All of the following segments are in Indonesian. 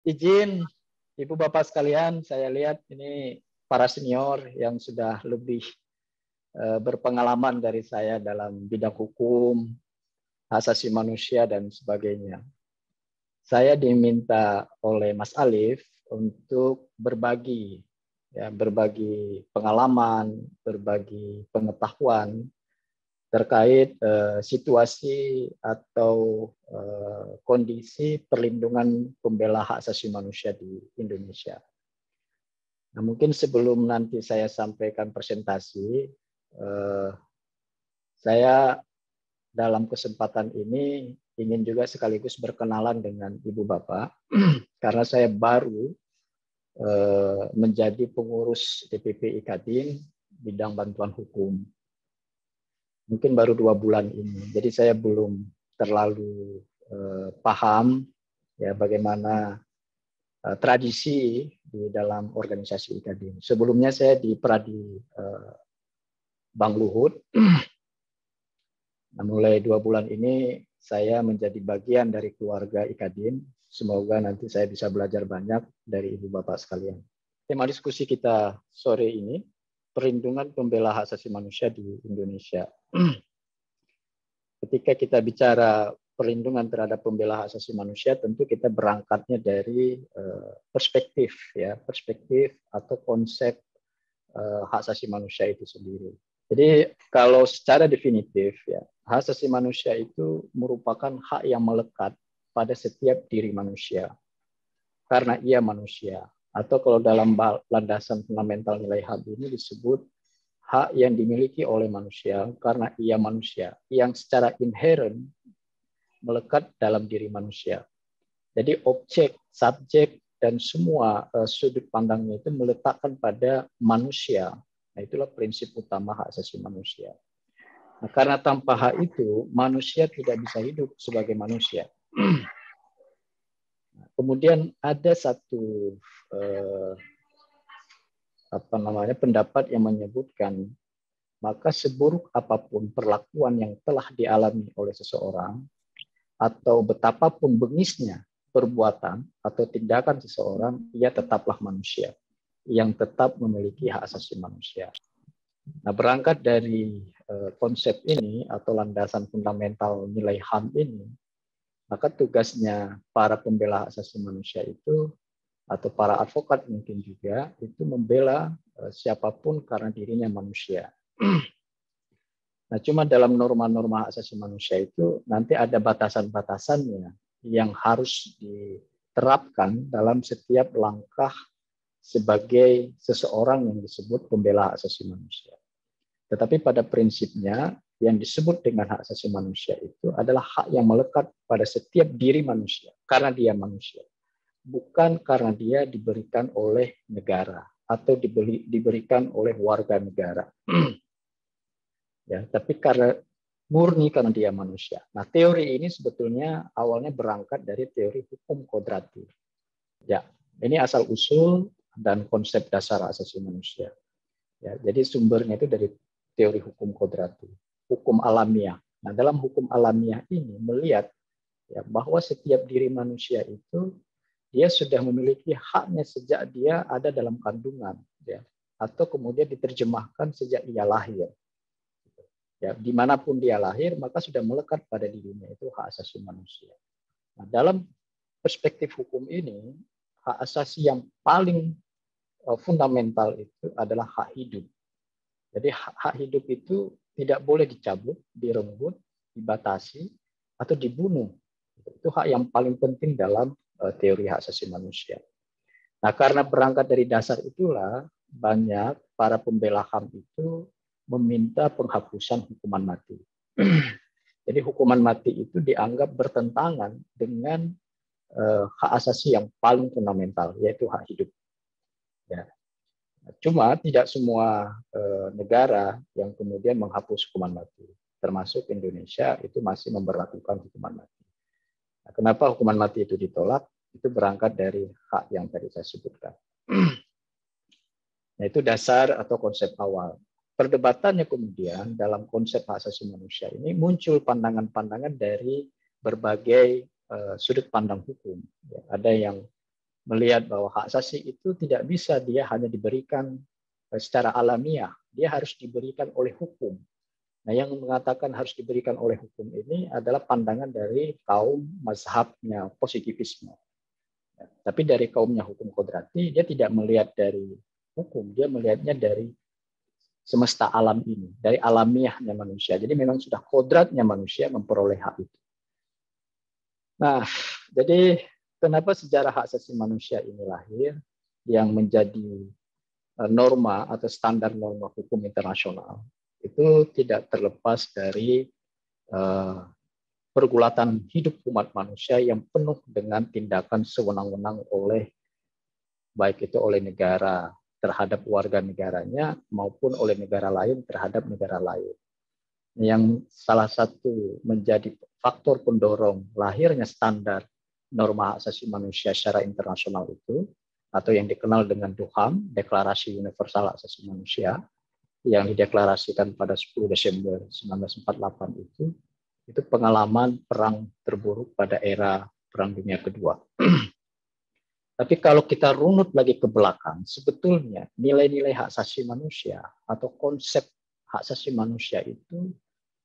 izin Ibu Bapak sekalian, saya lihat ini para senior yang sudah lebih berpengalaman dari saya dalam bidang hukum, hak asasi manusia, dan sebagainya. Saya diminta oleh Mas Alif untuk berbagi pengalaman, berbagi pengetahuan terkait situasi atau kondisi perlindungan pembela hak asasi manusia di Indonesia. Nah, mungkin sebelum nanti saya sampaikan presentasi, saya dalam kesempatan ini ingin juga sekaligus berkenalan dengan Ibu Bapak, karena saya baru menjadi pengurus DPP Kadin bidang bantuan hukum. Mungkin baru 2 bulan ini, jadi saya belum terlalu paham ya bagaimana tradisi di dalam organisasi Kadin. Sebelumnya saya di Pradi Bang Luhut. Nah, mulai 2 bulan ini saya menjadi bagian dari keluarga Kadin. Semoga nanti saya bisa belajar banyak dari Ibu Bapak sekalian. Tema diskusi kita sore ini, perlindungan pembela hak asasi manusia di Indonesia. Ketika kita bicara perlindungan terhadap pembela hak asasi manusia, tentu kita berangkatnya dari perspektif atau konsep hak asasi manusia itu sendiri. Jadi kalau secara definitif ya, hak asasi manusia itu merupakan hak yang melekat pada setiap diri manusia karena ia manusia, atau kalau dalam landasan fundamental nilai HAM ini disebut hak yang dimiliki oleh manusia karena ia manusia, yang secara inherent melekat dalam diri manusia. Jadi objek, subjek, dan semua sudut pandangnya itu meletakkan pada manusia. Nah, itulah prinsip utama hak asasi manusia. Nah, karena tanpa hak itu, manusia tidak bisa hidup sebagai manusia. Kemudian ada satu pendapat yang menyebutkan, maka seburuk apapun perlakuan yang telah dialami oleh seseorang, atau betapapun bengisnya perbuatan atau tindakan seseorang, ia tetaplah manusia yang tetap memiliki hak asasi manusia. Nah, berangkat dari konsep ini atau landasan fundamental nilai HAM ini, maka tugasnya para pembela hak asasi manusia itu, atau para advokat mungkin juga, itu membela siapapun karena dirinya manusia. Nah, cuma dalam norma-norma hak asasi manusia itu nanti ada batasan-batasannya yang harus diterapkan dalam setiap langkah sebagai seseorang yang disebut pembela hak asasi manusia. Tetapi pada prinsipnya yang disebut dengan hak asasi manusia itu adalah hak yang melekat pada setiap diri manusia karena dia manusia, bukan karena dia diberikan oleh negara atau diberikan oleh warga negara. Ya, tapi murni karena dia manusia. Nah, teori ini sebetulnya awalnya berangkat dari teori hukum kodrati. Ya, ini asal usul dan konsep dasar hak asasi manusia. Ya, jadi sumbernya itu dari teori hukum kodrati, hukum alamiah. Nah, dalam hukum alamiah ini melihat ya, bahwa setiap diri manusia itu dia sudah memiliki haknya sejak dia ada dalam kandungan, ya, atau kemudian diterjemahkan sejak ia lahir. Ya, dimanapun dia lahir, maka sudah melekat pada dirinya itu hak asasi manusia. Nah, dalam perspektif hukum ini, hak asasi yang paling fundamental itu adalah hak hidup. Jadi hak hidup itu tidak boleh dicabut, direnggut, dibatasi, atau dibunuh. Itu hak yang paling penting dalam teori hak asasi manusia. Nah, karena berangkat dari dasar itulah, banyak para pembela HAM itu meminta penghapusan hukuman mati. Jadi hukuman mati itu dianggap bertentangan dengan hak asasi yang paling fundamental, yaitu hak hidup. Ya. Cuma tidak semua negara yang kemudian menghapus hukuman mati, termasuk Indonesia itu masih memberlakukan hukuman mati. Nah, kenapa hukuman mati itu ditolak? Itu berangkat dari hak yang tadi saya sebutkan. Nah, itu dasar atau konsep awal. Perdebatannya kemudian dalam konsep hak asasi manusia ini muncul pandangan-pandangan dari berbagai sudut pandang hukum. Ya, ada yang melihat bahwa hak asasi itu tidak bisa dia hanya diberikan secara alamiah, dia harus diberikan oleh hukum. Nah, yang mengatakan harus diberikan oleh hukum ini adalah pandangan dari kaum mazhabnya positivisme. Tapi dari kaumnya hukum kodrati, dia tidak melihat dari hukum, dia melihatnya dari semesta alam ini, dari alamiahnya manusia. Jadi memang sudah kodratnya manusia memperoleh hak itu. Nah, jadi kenapa sejarah hak asasi manusia ini lahir yang menjadi norma atau standar norma hukum internasional itu tidak terlepas dari pergulatan hidup umat manusia yang penuh dengan tindakan sewenang-wenang oleh baik itu oleh negara terhadap warga negaranya maupun oleh negara lain terhadap negara lain. Yang salah satu menjadi faktor pendorong lahirnya standar norma hak asasi manusia secara internasional itu, atau yang dikenal dengan DUHAM, Deklarasi Universal Hak Asasi Manusia, yang dideklarasikan pada 10 Desember 1948 itu pengalaman perang terburuk pada era Perang Dunia Kedua. Tapi kalau kita runut lagi ke belakang, sebetulnya nilai-nilai hak asasi manusia atau konsep hak asasi manusia itu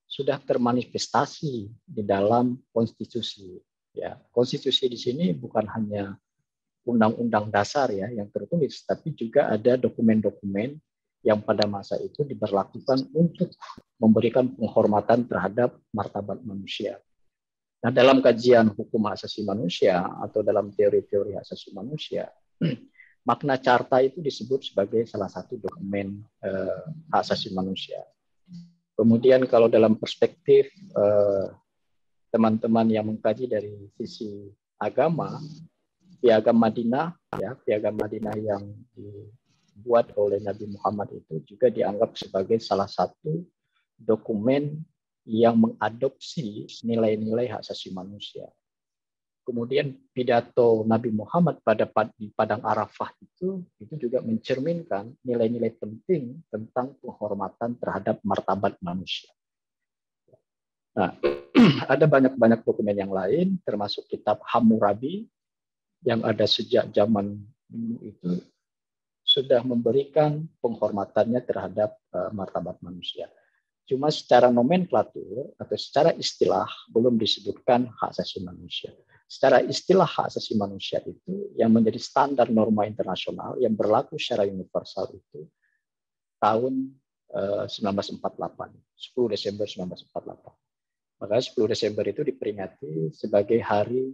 sudah termanifestasi di dalam konstitusi. Ya, konstitusi di sini bukan hanya undang-undang dasar ya yang tertulis, tapi juga ada dokumen-dokumen yang pada masa itu diberlakukan untuk memberikan penghormatan terhadap martabat manusia. Nah, dalam kajian hukum hak asasi manusia atau dalam teori-teori hak asasi manusia, makna carta itu disebut sebagai salah satu dokumen hak asasi manusia. Kemudian kalau dalam perspektif teman-teman yang mengkaji dari sisi agama, Piagam Madinah, ya, Piagam Madinah yang dibuat oleh Nabi Muhammad itu juga dianggap sebagai salah satu dokumen yang mengadopsi nilai-nilai hak asasi manusia. Kemudian pidato Nabi Muhammad di Padang Arafah itu juga mencerminkan nilai-nilai penting tentang penghormatan terhadap martabat manusia. Nah, ada banyak dokumen yang lain, termasuk kitab Hammurabi yang ada sejak zaman dulu itu sudah memberikan penghormatannya terhadap martabat manusia. Cuma secara nomenklatur atau secara istilah belum disebutkan hak asasi manusia. Secara istilah hak asasi manusia itu yang menjadi standar norma internasional yang berlaku secara universal itu tahun 1948, 10 Desember 1948. Maka 10 Desember itu diperingati sebagai hari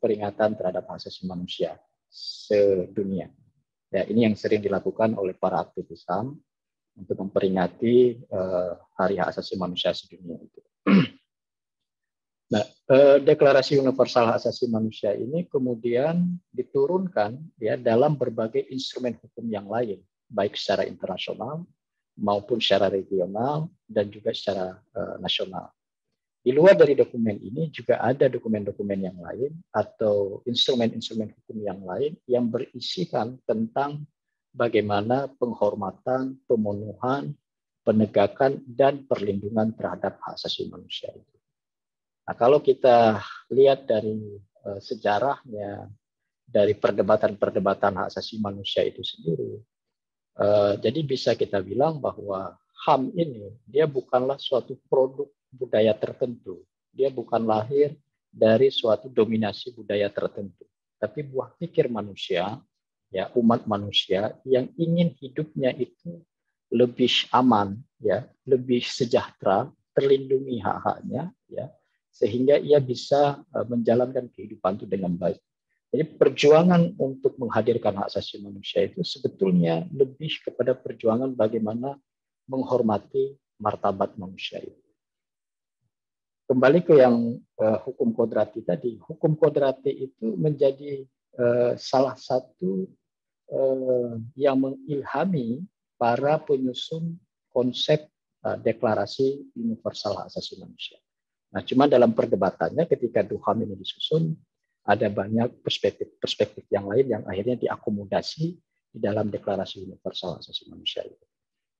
peringatan terhadap hak asasi manusia sedunia. Ya, ini yang sering dilakukan oleh para aktivis HAM untuk memperingati Hari Hak Asasi Manusia sedunia itu. Nah, Deklarasi Universal Hak Asasi Manusia ini kemudian diturunkan ya dalam berbagai instrumen hukum yang lain, baik secara internasional maupun secara regional dan juga secara nasional. Di luar dari dokumen ini juga ada dokumen-dokumen yang lain atau instrumen-instrumen hukum yang lain yang berisikan tentang bagaimana penghormatan, pemenuhan, penegakan, dan perlindungan terhadap hak asasi manusia itu. Nah, kalau kita lihat dari sejarahnya, dari perdebatan-perdebatan hak asasi manusia itu sendiri, jadi bisa kita bilang bahwa HAM ini dia bukanlah suatu produk budaya tertentu, dia bukan lahir dari suatu dominasi budaya tertentu, tapi buah pikir manusia, ya umat manusia yang ingin hidupnya itu lebih aman, ya lebih sejahtera, terlindungi hak-haknya, ya sehingga ia bisa menjalankan kehidupan itu dengan baik. Jadi perjuangan untuk menghadirkan hak asasi manusia itu sebetulnya lebih kepada perjuangan bagaimana menghormati martabat manusia itu. Kembali ke yang hukum kodrati tadi, hukum kodrati itu menjadi salah satu yang mengilhami para penyusun konsep Deklarasi Universal Hak Asasi Manusia. Nah, cuma dalam perdebatannya ketika DUHAM ini disusun, ada banyak perspektif yang lain yang akhirnya diakomodasi di dalam Deklarasi Universal Hak Asasi Manusia itu.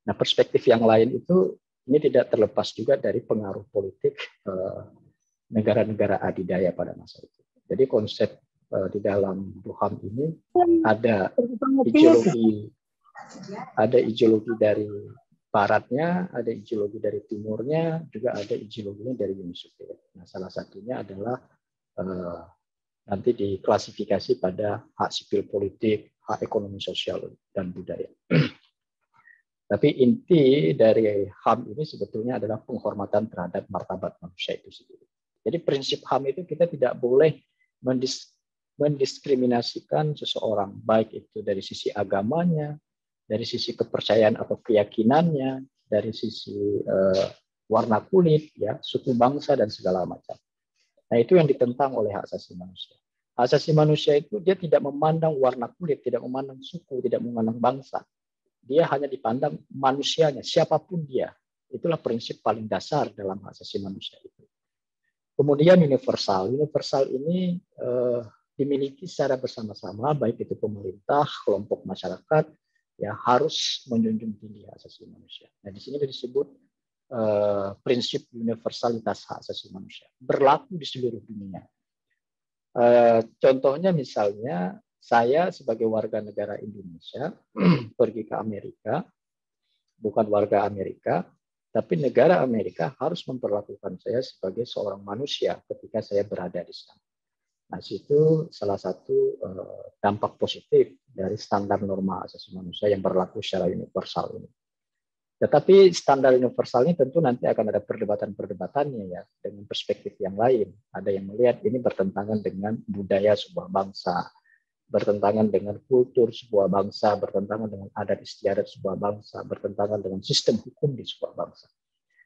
Nah, perspektif yang lain itu ini tidak terlepas juga dari pengaruh politik negara-negara adidaya pada masa itu. Jadi konsep di dalam HAM ini ada ideologi dari baratnya, ada ideologi dari timurnya, juga ada ideologinya dari Uni Soviet. Nah, salah satunya adalah nanti diklasifikasi pada hak sipil politik, hak ekonomi sosial, dan budaya. Tapi inti dari HAM ini sebetulnya adalah penghormatan terhadap martabat manusia itu sendiri. Jadi prinsip HAM itu kita tidak boleh mendiskriminasikan seseorang, baik itu dari sisi agamanya, dari sisi kepercayaan atau keyakinannya, dari sisi warna kulit, ya, suku bangsa, dan segala macam. Nah, itu yang ditentang oleh hak asasi manusia. Hak asasi manusia itu dia tidak memandang warna kulit, tidak memandang suku, tidak memandang bangsa. Dia hanya dipandang manusianya, siapapun dia. Itulah prinsip paling dasar dalam hak asasi manusia itu. Kemudian universal. Universal ini dimiliki secara bersama-sama, baik itu pemerintah, kelompok masyarakat, ya harus menjunjung tinggi hak asasi manusia. Nah, di sini disebut prinsip universalitas hak asasi manusia berlaku di seluruh dunia. Contohnya misalnya saya sebagai warga negara Indonesia pergi ke Amerika, bukan warga Amerika, tapi negara Amerika harus memperlakukan saya sebagai seorang manusia ketika saya berada di sana. Nah, itu salah satu dampak positif dari standar norma asasi manusia yang berlaku secara universal ini. Tetapi standar universal ini tentu nanti akan ada perdebatan-perdebatannya ya, dengan perspektif yang lain. Ada yang melihat ini bertentangan dengan budaya sebuah bangsa, bertentangan dengan kultur sebuah bangsa, bertentangan dengan adat istiadat sebuah bangsa, bertentangan dengan sistem hukum di sebuah bangsa.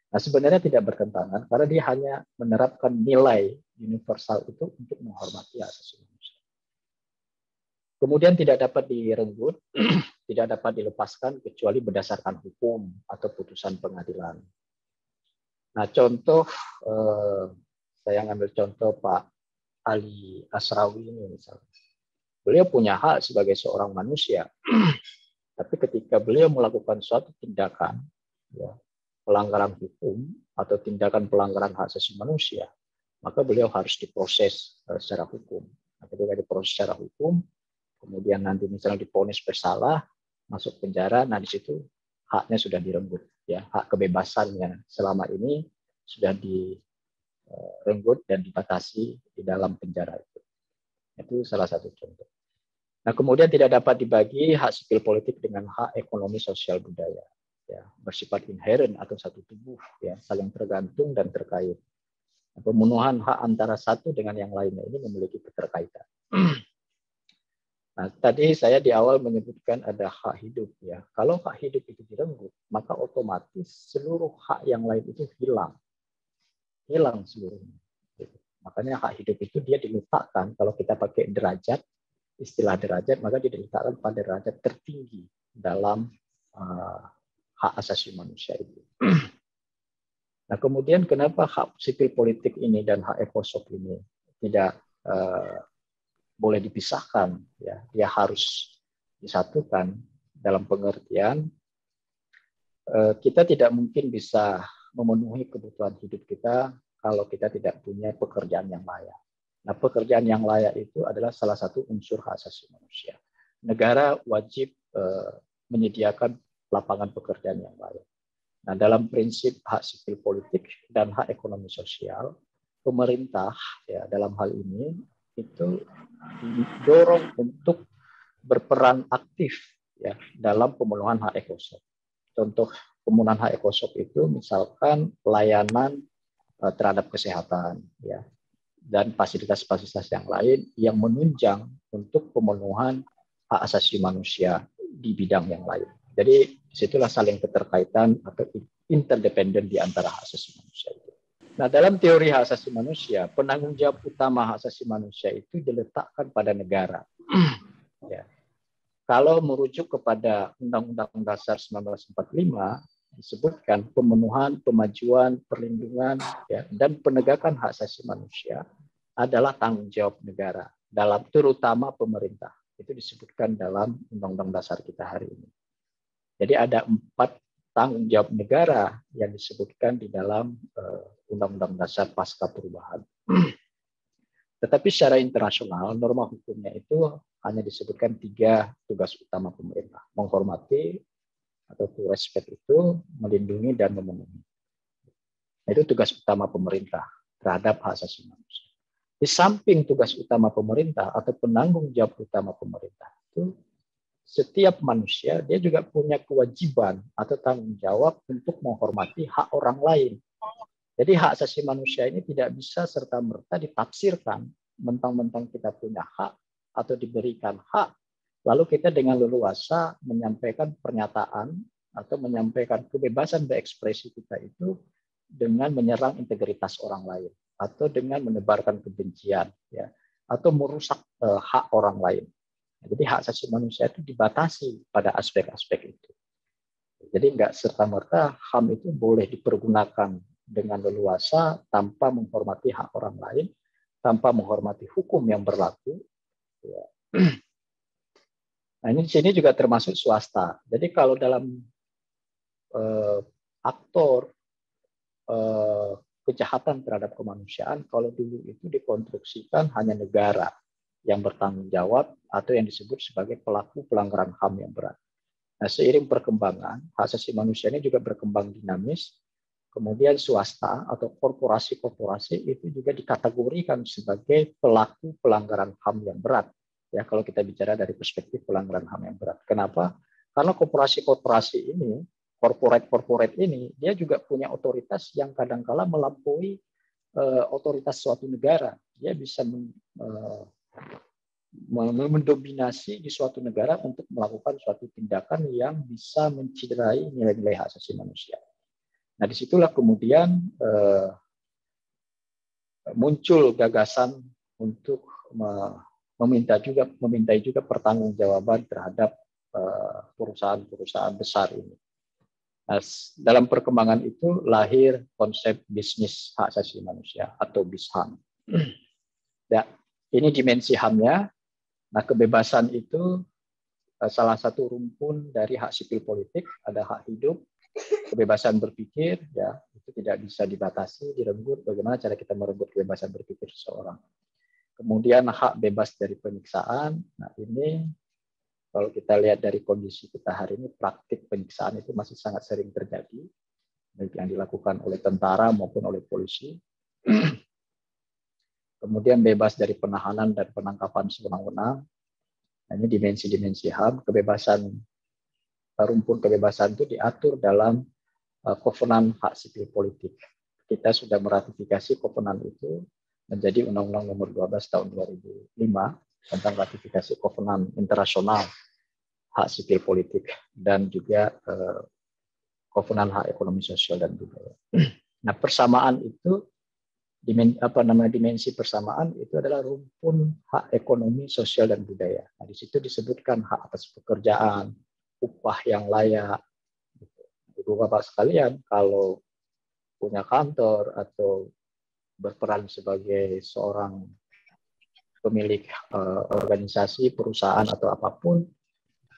Nah, sebenarnya tidak bertentangan karena dia hanya menerapkan nilai universal itu untuk menghormati hak asasi manusia. Kemudian tidak dapat direnggut, tidak dapat dilepaskan kecuali berdasarkan hukum atau putusan pengadilan. Nah, contoh, saya ngambil contoh Pak Ali Asrawi ini misalnya. Beliau punya hak sebagai seorang manusia, tapi ketika beliau melakukan suatu tindakan, ya, pelanggaran hukum atau tindakan pelanggaran hak asasi manusia, maka beliau harus diproses secara hukum. Nah, ketika diproses secara hukum, kemudian nanti misalnya divonis bersalah, masuk penjara, nah di situ haknya sudah direnggut, ya, hak kebebasannya selama ini sudah direnggut dan dibatasi di dalam penjara itu. Itu salah satu contoh. Nah, kemudian tidak dapat dibagi hak sipil politik dengan hak ekonomi sosial budaya. Ya, bersifat inherent atau satu tubuh, ya, saling tergantung dan terkait. Pemenuhan hak antara satu dengan yang lainnya ini memiliki keterkaitan. Nah, tadi saya di awal menyebutkan ada hak hidup, ya. Kalau hak hidup itu direnggut, maka otomatis seluruh hak yang lain itu hilang seluruhnya. Makanya hak hidup itu dia diletakkan, kalau kita pakai derajat, istilah derajat, maka dia diletakkan pada derajat tertinggi dalam hak asasi manusia itu. Nah, kemudian kenapa hak sipil politik ini dan hak ekosop ini tidak boleh dipisahkan? Ya, dia harus disatukan dalam pengertian kita tidak mungkin bisa memenuhi kebutuhan hidup kita kalau kita tidak punya pekerjaan yang layak. Nah, pekerjaan yang layak itu adalah salah satu unsur hak asasi manusia. Negara wajib menyediakan lapangan pekerjaan yang layak. Nah, dalam prinsip hak sipil politik dan hak ekonomi sosial, pemerintah ya dalam hal ini itu didorong untuk berperan aktif ya dalam pemenuhan hak ekosop. Contoh pemenuhan hak ekosop itu misalkan layanan terhadap kesehatan ya dan fasilitas-fasilitas yang lain yang menunjang untuk pemenuhan hak asasi manusia di bidang yang lain. Jadi disitulah saling keterkaitan atau interdependen di antara hak asasi manusia itu. Nah, dalam teori hak asasi manusia, penanggung jawab utama hak asasi manusia itu diletakkan pada negara. Ya. Kalau merujuk kepada Undang-Undang Dasar 1945, disebutkan pemenuhan, pemajuan, perlindungan, ya, dan penegakan hak asasi manusia adalah tanggung jawab negara, dalam terutama pemerintah. Itu disebutkan dalam Undang-Undang Dasar kita hari ini. Jadi ada 4 tanggung jawab negara yang disebutkan di dalam Undang-Undang Dasar pasca perubahan. Tetapi secara internasional, norma hukumnya itu hanya disebutkan 3 tugas utama pemerintah. Menghormati atau to respect itu, melindungi dan memenuhi. Itu tugas utama pemerintah terhadap hak asasi manusia. Di samping tugas utama pemerintah atau penanggung jawab utama pemerintah itu, setiap manusia dia juga punya kewajiban atau tanggung jawab untuk menghormati hak orang lain. Jadi hak asasi manusia ini tidak bisa serta-merta ditafsirkan mentang-mentang kita punya hak atau diberikan hak, lalu kita dengan leluasa menyampaikan pernyataan atau menyampaikan kebebasan berekspresi kita itu dengan menyerang integritas orang lain atau dengan menebarkan kebencian, ya, atau merusak hak orang lain. Jadi hak asasi manusia itu dibatasi pada aspek-aspek itu. Jadi enggak serta-merta HAM itu boleh dipergunakan dengan leluasa tanpa menghormati hak orang lain, tanpa menghormati hukum yang berlaku. Ya. Nah, ini di sini juga termasuk swasta. Jadi kalau dalam aktor kejahatan terhadap kemanusiaan, kalau dulu itu dikonstruksikan hanya negara yang bertanggung jawab atau yang disebut sebagai pelaku pelanggaran HAM yang berat. Nah, seiring perkembangan, hak asasi manusia ini juga berkembang dinamis. Kemudian swasta atau korporasi-korporasi itu juga dikategorikan sebagai pelaku pelanggaran HAM yang berat. Ya, kalau kita bicara dari perspektif pelanggaran HAM yang berat. Kenapa? Karena korporasi-korporasi ini, corporate ini, dia juga punya otoritas yang kadang-kala melampaui otoritas suatu negara. Dia bisa mendominasi di suatu negara untuk melakukan suatu tindakan yang bisa menciderai nilai-nilai hak asasi manusia. Nah, disitulah kemudian muncul gagasan untuk memintai juga pertanggungjawaban terhadap perusahaan-perusahaan besar ini. Nah, dalam perkembangan itu lahir konsep bisnis hak asasi manusia atau BISHAM. Ya, ini dimensi HAM-nya. Nah, kebebasan itu salah satu rumpun dari hak sipil politik, ada hak hidup, kebebasan berpikir, ya itu tidak bisa dibatasi, direnggut. Bagaimana cara kita merenggut kebebasan berpikir seseorang? Kemudian hak bebas dari penyiksaan. Nah, ini kalau kita lihat dari kondisi kita hari ini, praktik penyiksaan itu masih sangat sering terjadi, baik yang dilakukan oleh tentara maupun oleh polisi. Kemudian bebas dari penahanan dan penangkapan sewenang-wenang. Nah, ini dimensi-dimensi HAM. Kebebasan, rumpun kebebasan itu diatur dalam Kovenan Hak Sipil Politik. Kita sudah meratifikasi Kovenan itu menjadi Undang-Undang Nomor 12 Tahun 2005 tentang ratifikasi Kovenan Internasional Hak Sipil Politik dan juga Kovenan Hak Ekonomi Sosial dan Budaya. Nah, persamaan itu dimensi persamaan itu adalah rumpun hak ekonomi, sosial, dan budaya. Nah, di situ disebutkan hak atas pekerjaan, upah yang layak. Bapak sekalian, kalau punya kantor atau berperan sebagai seorang pemilik organisasi, perusahaan, atau apapun,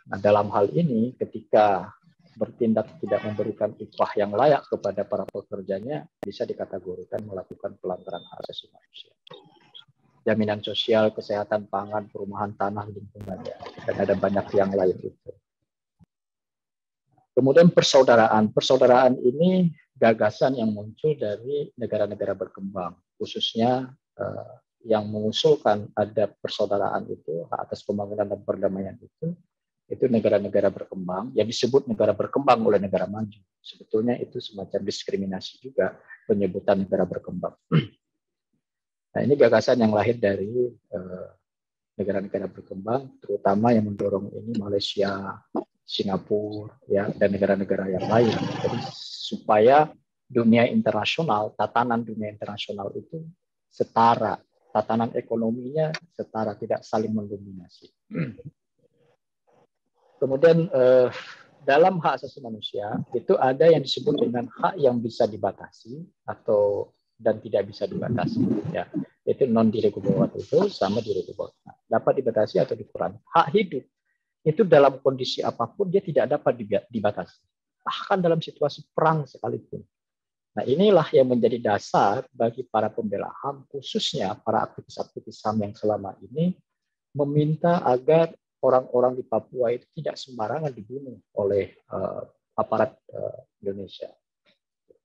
nah, dalam hal ini ketika bertindak tidak memberikan upah yang layak kepada para pekerjanya, bisa dikategorikan melakukan pelanggaran hak asasi manusia. Jaminan sosial, kesehatan pangan, perumahan tanah, lingkungan, ya, dan ada banyak yang lain itu. Kemudian persaudaraan. Persaudaraan ini gagasan yang muncul dari negara-negara berkembang, khususnya yang mengusulkan ada persaudaraan itu, hak atas pembangunan dan perdamaian itu negara-negara berkembang, yang disebut negara berkembang oleh negara maju. Sebetulnya itu semacam diskriminasi juga penyebutan negara berkembang. Nah, ini gagasan yang lahir dari negara-negara berkembang, terutama yang mendorong ini Malaysia, Singapura, ya, dan negara-negara yang lain. Jadi supaya dunia internasional, tatanan dunia internasional itu setara, tatanan ekonominya setara, tidak saling mendominasi. Kemudian dalam hak asasi manusia itu ada yang disebut dengan hak yang bisa dibatasi atau dan tidak bisa dibatasi. Ya, itu non direvocable itu sama direvocable. Nah, dapat dibatasi atau dikurangi. Hak hidup itu dalam kondisi apapun dia tidak dapat dibatasi. Bahkan dalam situasi perang sekalipun. Nah, inilah yang menjadi dasar bagi para pembela HAM, khususnya para aktivis-aktivis HAM yang selama ini meminta agar orang-orang di Papua itu tidak sembarangan dibunuh oleh aparat Indonesia.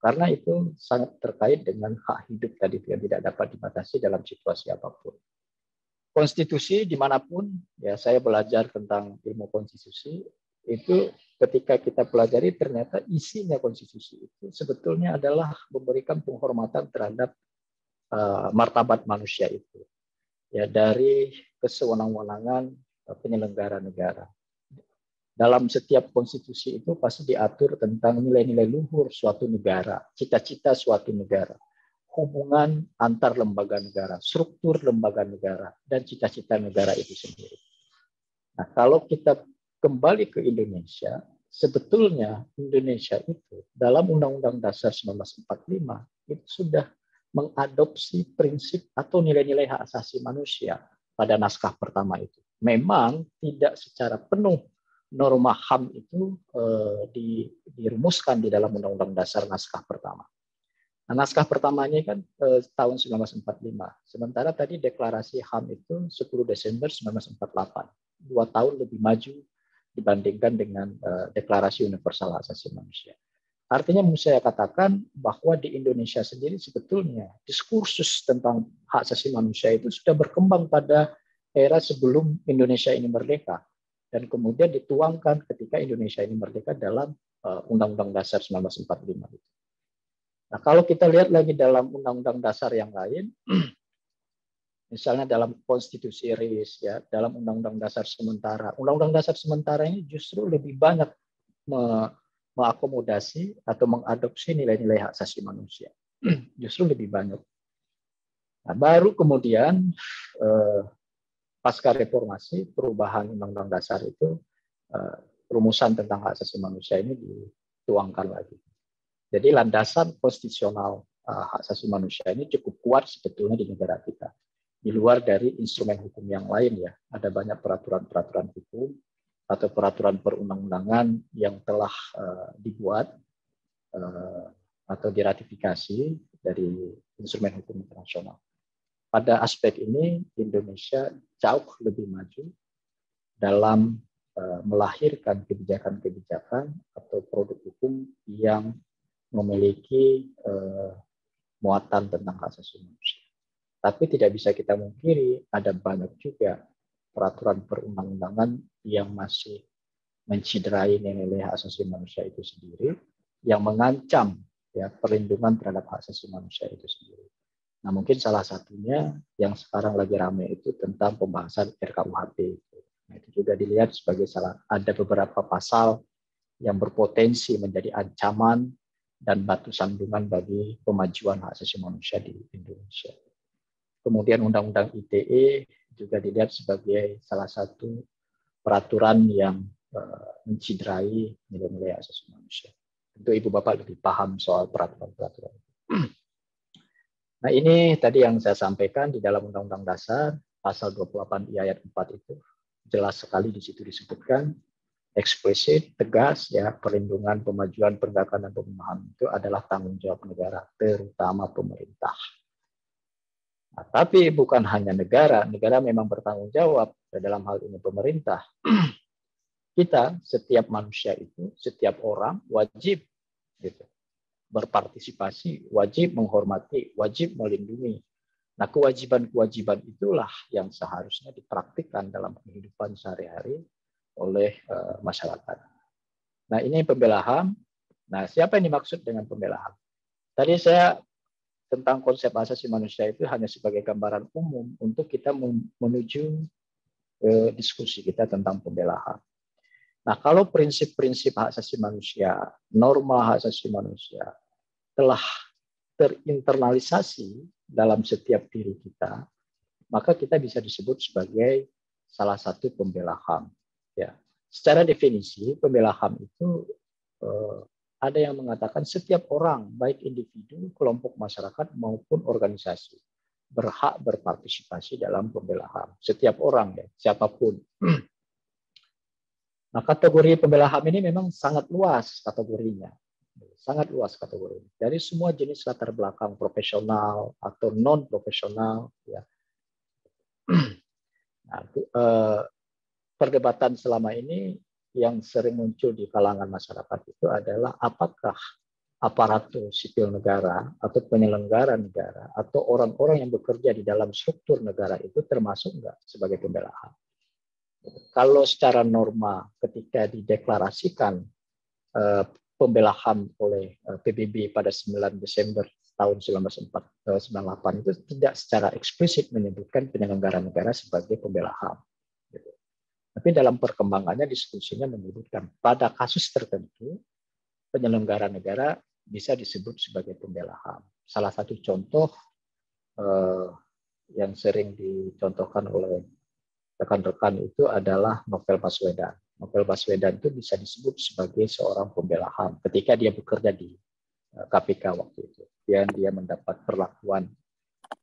Karena itu sangat terkait dengan hak hidup tadi yang tidak dapat dibatasi dalam situasi apapun. Konstitusi dimanapun, ya saya belajar tentang ilmu konstitusi, itu ketika kita pelajari ternyata isinya konstitusi itu sebetulnya adalah memberikan penghormatan terhadap martabat manusia itu. Ya, dari kesewenang-wenangan penyelenggara negara. Dalam setiap konstitusi itu pasti diatur tentang nilai-nilai luhur suatu negara, cita-cita suatu negara, hubungan antar lembaga negara, struktur lembaga negara, dan cita-cita negara itu sendiri. Nah, kalau kita kembali ke Indonesia, sebetulnya Indonesia itu dalam Undang-Undang Dasar 1945 itu sudah mengadopsi prinsip atau nilai-nilai hak asasi manusia pada naskah pertama itu. Memang tidak secara penuh norma HAM itu dirumuskan di dalam Undang-Undang Dasar naskah pertama. Nah, naskah pertamanya kan tahun 1945. Sementara tadi deklarasi HAM itu 10 Desember 1948. 2 tahun lebih maju dibandingkan dengan deklarasi universal hak asasi manusia. Artinya saya katakan bahwa di Indonesia sendiri sebetulnya diskursus tentang hak asasi manusia itu sudah berkembang pada era sebelum Indonesia ini merdeka. Dan kemudian dituangkan ketika Indonesia ini merdeka dalam Undang-Undang Dasar 1945 itu. Nah, kalau kita lihat lagi dalam Undang-Undang Dasar yang lain, misalnya dalam Konstitusi RIS, ya, dalam Undang-Undang Dasar sementara. Undang-Undang Dasar sementara ini justru lebih banyak mengakomodasi atau mengadopsi nilai-nilai hak asasi manusia. Justru lebih banyak. Nah, baru kemudian pasca reformasi, perubahan Undang-Undang Dasar itu, rumusan tentang hak asasi manusia ini dituangkan lagi. Jadi landasan konstitusional hak asasi manusia ini cukup kuat sebetulnya di negara kita. Di luar dari instrumen hukum yang lain ya, ada banyak peraturan-peraturan hukum atau peraturan perundang-undangan yang telah dibuat atau diratifikasi dari instrumen hukum internasional. Pada aspek ini Indonesia jauh lebih maju dalam melahirkan kebijakan-kebijakan atau produk hukum yang memiliki muatan tentang hak asasi manusia. Tapi tidak bisa kita mungkiri ada banyak juga peraturan perundang-undangan yang masih menciderai nilai-nilai hak asasi manusia itu sendiri, yang mengancam ya perlindungan terhadap hak asasi manusia itu sendiri. Nah, mungkin salah satunya yang sekarang lagi ramai itu tentang pembahasan RKUHP. Nah, itu juga dilihat sebagai ada beberapa pasal yang berpotensi menjadi ancaman dan batu sandungan bagi pemajuan hak asasi manusia di Indonesia. Kemudian Undang-Undang ITE juga dilihat sebagai salah satu peraturan yang menciderai nilai-nilai hak asasi manusia. Tentu Ibu Bapak lebih paham soal peraturan-peraturan. Nah, ini tadi yang saya sampaikan di dalam Undang-Undang Dasar pasal 28 ayat 4 itu jelas sekali di situ disebutkan eksplisit, tegas ya, perlindungan, pemajuan, penegakan dan pemahaman itu adalah tanggung jawab negara, terutama pemerintah. Nah, tapi bukan hanya negara memang bertanggung jawab dalam hal ini pemerintah. Kita, setiap manusia itu, setiap orang wajib gitu, berpartisipasi, wajib menghormati, wajib melindungi. Nah, kewajiban-kewajiban itulah yang seharusnya dipraktikkan dalam kehidupan sehari-hari oleh masyarakat. Nah, ini pembela HAM. Nah, siapa yang dimaksud dengan pembela HAM? Tadi saya tentang konsep asasi manusia itu hanya sebagai gambaran umum untuk kita menuju diskusi kita tentang pembela HAM. Nah, kalau prinsip-prinsip hak asasi manusia, norma hak asasi manusia telah terinternalisasi dalam setiap diri kita, maka kita bisa disebut sebagai salah satu pembela HAM. Ya. Secara definisi, pembela HAM itu ada yang mengatakan setiap orang, baik individu, kelompok masyarakat maupun organisasi, berhak berpartisipasi dalam pembela HAM. Setiap orang, ya, siapapun. Nah, kategori pembela HAM ini memang sangat luas kategorinya. sangat luas kategori. Dari semua jenis latar belakang profesional atau non profesional, ya. Nah, perdebatan selama ini yang sering muncul di kalangan masyarakat itu adalah apakah aparatur sipil negara atau penyelenggara negara atau orang-orang yang bekerja di dalam struktur negara itu termasuk enggak sebagai pembela HAM. Kalau secara norma ketika dideklarasikan pembela HAM oleh PBB pada 9 Desember tahun 1998 itu tidak secara eksplisit menyebutkan penyelenggara negara sebagai pembela HAM. Tapi dalam perkembangannya diskusinya menyebutkan pada kasus tertentu penyelenggara negara bisa disebut sebagai pembela HAM. Salah satu contoh yang sering dicontohkan oleh rekan-rekan itu adalah Novel Baswedan. Novel Baswedan itu bisa disebut sebagai seorang pembela HAM ketika dia bekerja di KPK waktu itu. Dia mendapat perlakuan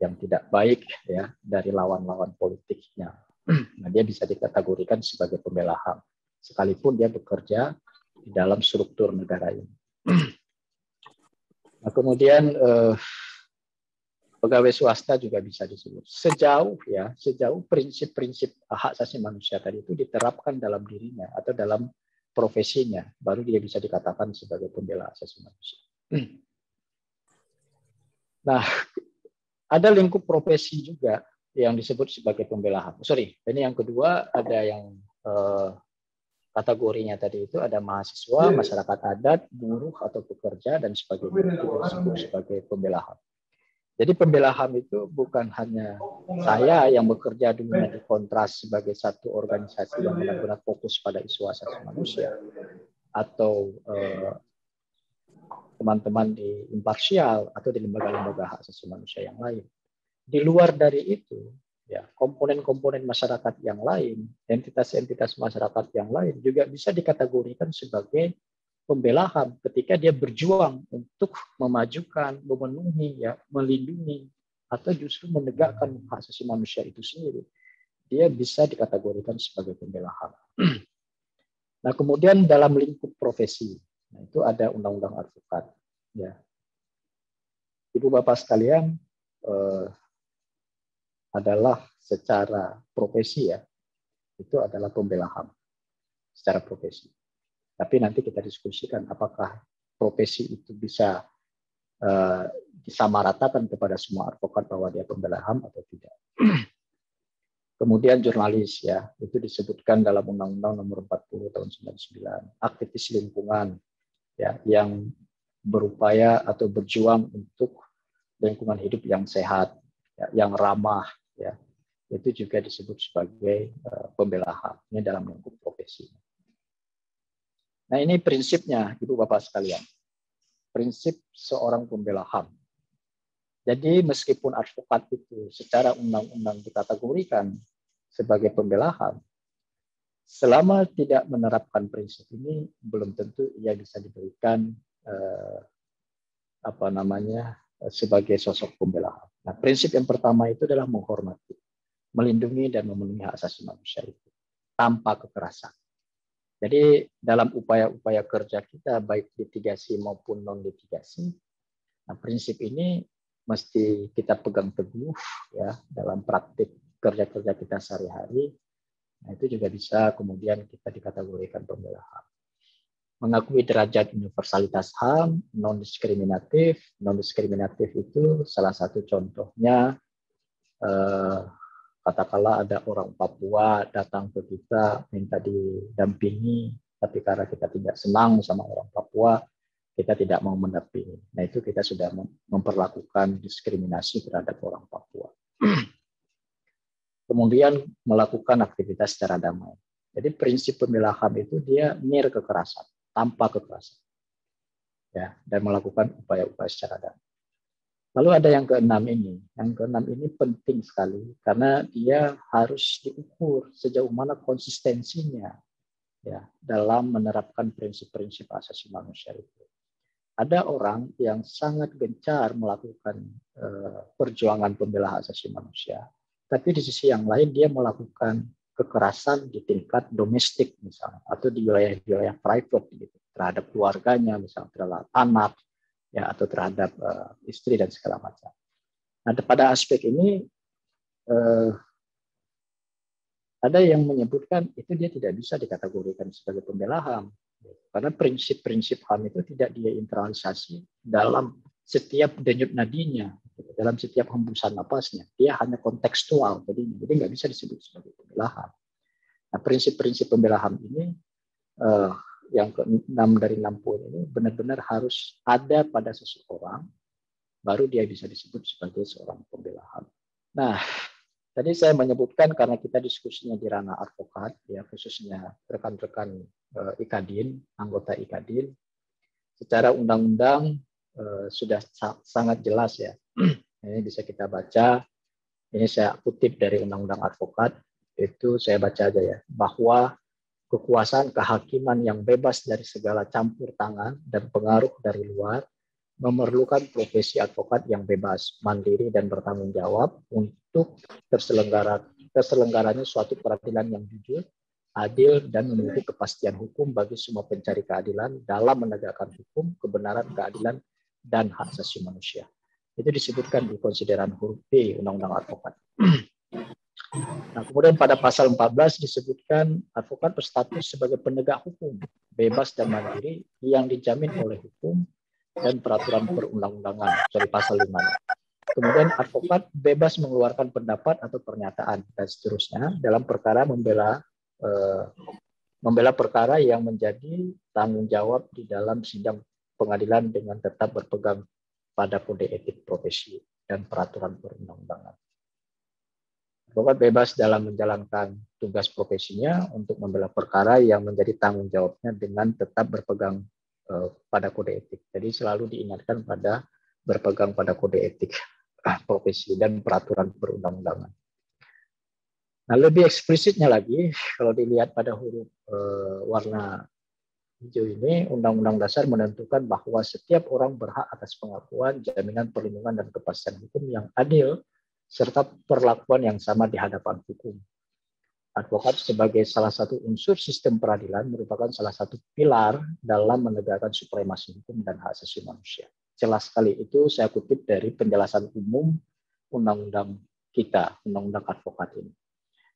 yang tidak baik ya dari lawan-lawan politiknya. Nah, dia bisa dikategorikan sebagai pembela HAM sekalipun dia bekerja di dalam struktur negara ini. Nah, kemudian pegawai swasta juga bisa disebut. Sejauh prinsip-prinsip hak asasi manusia tadi itu diterapkan dalam dirinya atau dalam profesinya, baru dia bisa dikatakan sebagai pembela asasi manusia. Nah, ada lingkup profesi juga yang disebut sebagai pembela HAM. Ini yang kedua, ada yang kategorinya tadi itu ada mahasiswa, masyarakat adat, buruh atau pekerja dan sebagainya itu disebut sebagai pembela HAM. Jadi pembela HAM itu bukan hanya saya yang bekerja dulunya di Kontras sebagai satu organisasi yang benar-benar fokus pada isu asasi manusia, atau teman-teman di Imparsial atau di lembaga-lembaga hak asasi manusia yang lain. Di luar dari itu, ya, komponen-komponen masyarakat yang lain, entitas-entitas masyarakat yang lain juga bisa dikategorikan sebagai pembela HAM ketika dia berjuang untuk memajukan, memenuhi, ya, melindungi, atau justru menegakkan hak asasi manusia itu sendiri. Dia bisa dikategorikan sebagai pembela HAM. Nah, kemudian dalam lingkup profesi, nah, itu ada undang-undang advokat. Ya. Ibu Bapak sekalian, adalah secara profesi ya, itu adalah pembela HAM secara profesi. Tapi nanti kita diskusikan apakah profesi itu bisa disamaratakan kepada semua advokat bahwa dia pembela HAM atau tidak. Kemudian jurnalis ya, itu disebutkan dalam Undang-Undang Nomor 40 Tahun 99. Aktivis lingkungan ya, yang berupaya atau berjuang untuk lingkungan hidup yang sehat, ya, yang ramah, ya, itu juga disebut sebagai pembela HAM. Ini dalam lingkup profesi. Nah, ini prinsipnya, Ibu Bapak sekalian. Prinsip seorang pembela HAM. Jadi meskipun advokat itu secara undang-undang dikategorikan sebagai pembela HAM, selama tidak menerapkan prinsip ini, belum tentu ia bisa diberikan sebagai sosok pembela HAM. Nah, prinsip yang pertama itu adalah menghormati, melindungi dan memenuhi hak asasi manusia itu tanpa kekerasan. Jadi dalam upaya-upaya kerja kita baik litigasi maupun non litigasi, nah, prinsip ini mesti kita pegang teguh ya dalam praktik kerja-kerja kita sehari-hari. Nah, itu juga bisa kemudian kita dikategorikan pembela HAM. Mengakui derajat universalitas HAM, non-diskriminatif. Non-diskriminatif itu salah satu contohnya, katakanlah ada orang Papua datang ke kita minta didampingi, tapi karena kita tidak senang sama orang Papua, kita tidak mau mendampingi. Nah, itu kita sudah memperlakukan diskriminasi terhadap orang Papua. Kemudian melakukan aktivitas secara damai. Jadi prinsip pembela HAM itu dia nir kekerasan, tanpa kekerasan, ya, dan melakukan upaya-upaya secara damai. Lalu ada yang keenam ini. Yang keenam ini penting sekali karena dia harus diukur sejauh mana konsistensinya ya dalam menerapkan prinsip-prinsip asasi manusia itu. Ada orang yang sangat gencar melakukan perjuangan pembela hak asasi manusia, tapi di sisi yang lain dia melakukan kekerasan di tingkat domestik misalnya atau di wilayah-wilayah private gitu, terhadap keluarganya, misalnya terhadap anak, ya, atau terhadap istri dan segala macam. Nah, pada aspek ini ada yang menyebutkan itu dia tidak bisa dikategorikan sebagai pembela HAM. Karena prinsip-prinsip HAM itu tidak dia internalisasi dalam setiap denyut nadinya, dalam setiap hembusan napasnya. Dia hanya kontekstual, jadi nggak bisa disebut sebagai pembela HAM. Nah, prinsip-prinsip pembela HAM ini, yang ke-6 dari 6 poin ini, benar-benar harus ada pada seseorang, baru dia bisa disebut sebagai seorang pembela HAM. Nah, tadi saya menyebutkan karena kita diskusinya di ranah advokat, ya, khususnya rekan-rekan IKADIN, anggota IKADIN, secara undang-undang sudah sangat jelas, ya. Ini bisa kita baca. Ini saya kutip dari Undang-Undang Advokat. Itu saya baca aja, ya, bahwa kekuasaan kehakiman yang bebas dari segala campur tangan dan pengaruh dari luar memerlukan profesi advokat yang bebas, mandiri, dan bertanggung jawab untuk terselenggaranya suatu peradilan yang jujur, adil, dan memiliki kepastian hukum bagi semua pencari keadilan dalam menegakkan hukum, kebenaran, keadilan, dan hak asasi manusia. Itu disebutkan di konsideran huruf B Undang-Undang Advokat. Nah, kemudian pada pasal 14 disebutkan advokat berstatus sebagai penegak hukum, bebas dan mandiri yang dijamin oleh hukum dan peraturan perundang-undangan, dari pasal 5. Kemudian advokat bebas mengeluarkan pendapat atau pernyataan dan seterusnya dalam perkara membela perkara yang menjadi tanggung jawab di dalam sidang pengadilan dengan tetap berpegang pada kode etik profesi dan peraturan perundang-undangan. Advokat bebas dalam menjalankan tugas profesinya untuk membela perkara yang menjadi tanggung jawabnya dengan tetap berpegang pada kode etik. Jadi selalu diingatkan pada berpegang pada kode etik profesi dan peraturan perundang-undangan. Nah, lebih eksplisitnya lagi, kalau dilihat pada huruf warna hijau ini, Undang-Undang Dasar menentukan bahwa setiap orang berhak atas pengakuan, jaminan perlindungan, dan kepastian hukum yang adil, serta perlakuan yang sama di hadapan hukum. Advokat sebagai salah satu unsur sistem peradilan merupakan salah satu pilar dalam menegakkan supremasi hukum dan hak asasi manusia. Jelas sekali, itu saya kutip dari penjelasan umum undang-undang kita, undang-undang advokat ini.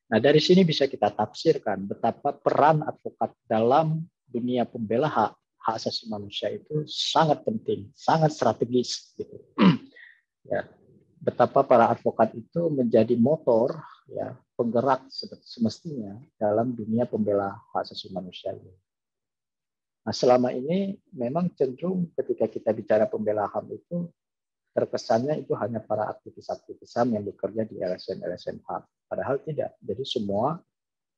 Nah, dari sini bisa kita tafsirkan betapa peran advokat dalam dunia pembela hak asasi manusia itu sangat penting, sangat strategis, gitu. Ya, betapa para advokat itu menjadi motor, ya, penggerak semestinya dalam dunia pembela hak asasi manusia ini. Nah, selama ini memang cenderung ketika kita bicara pembela HAM itu terkesannya itu hanya para aktivis-aktivis HAM yang bekerja di LSM HAM. Padahal tidak. Jadi semua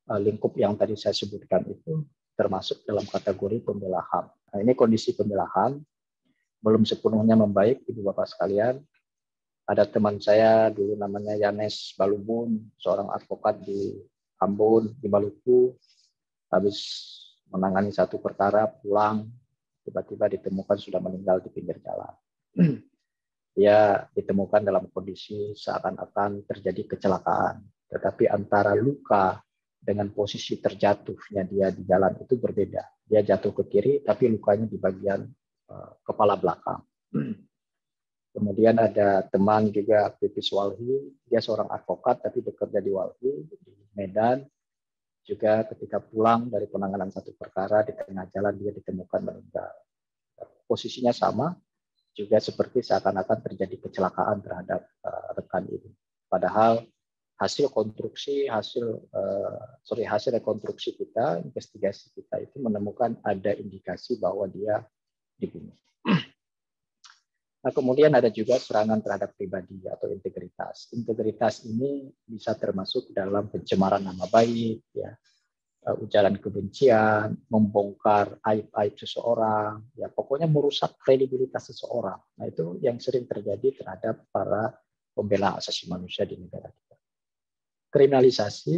lingkup yang tadi saya sebutkan itu termasuk dalam kategori pembela HAM. Nah, ini kondisi pembela HAM belum sepenuhnya membaik, Ibu Bapak sekalian. Ada teman saya dulu namanya Yanes Balubun, seorang advokat di Ambon, di Maluku, habis menangani satu perkara, pulang, tiba-tiba ditemukan sudah meninggal di pinggir jalan. Dia ditemukan dalam kondisi seakan-akan terjadi kecelakaan, tetapi antara luka dengan posisi terjatuhnya dia di jalan itu berbeda. Dia jatuh ke kiri, tapi lukanya di bagian kepala belakang. Kemudian ada teman juga aktivis Walhi, dia seorang advokat tapi bekerja di Walhi, di Medan. Juga ketika pulang dari penanganan satu perkara, di tengah jalan dia ditemukan meninggal. Posisinya sama, juga seperti seakan-akan terjadi kecelakaan terhadap rekan ini. Padahal hasil rekonstruksi kita, investigasi kita itu menemukan ada indikasi bahwa dia dibunuh. Nah, kemudian ada juga serangan terhadap pribadi atau integritas. Integritas ini bisa termasuk dalam pencemaran nama baik, ya, ujaran kebencian, membongkar aib-aib seseorang, ya, pokoknya merusak kredibilitas seseorang. Nah, itu yang sering terjadi terhadap para pembela asasi manusia di negara kita. Kriminalisasi,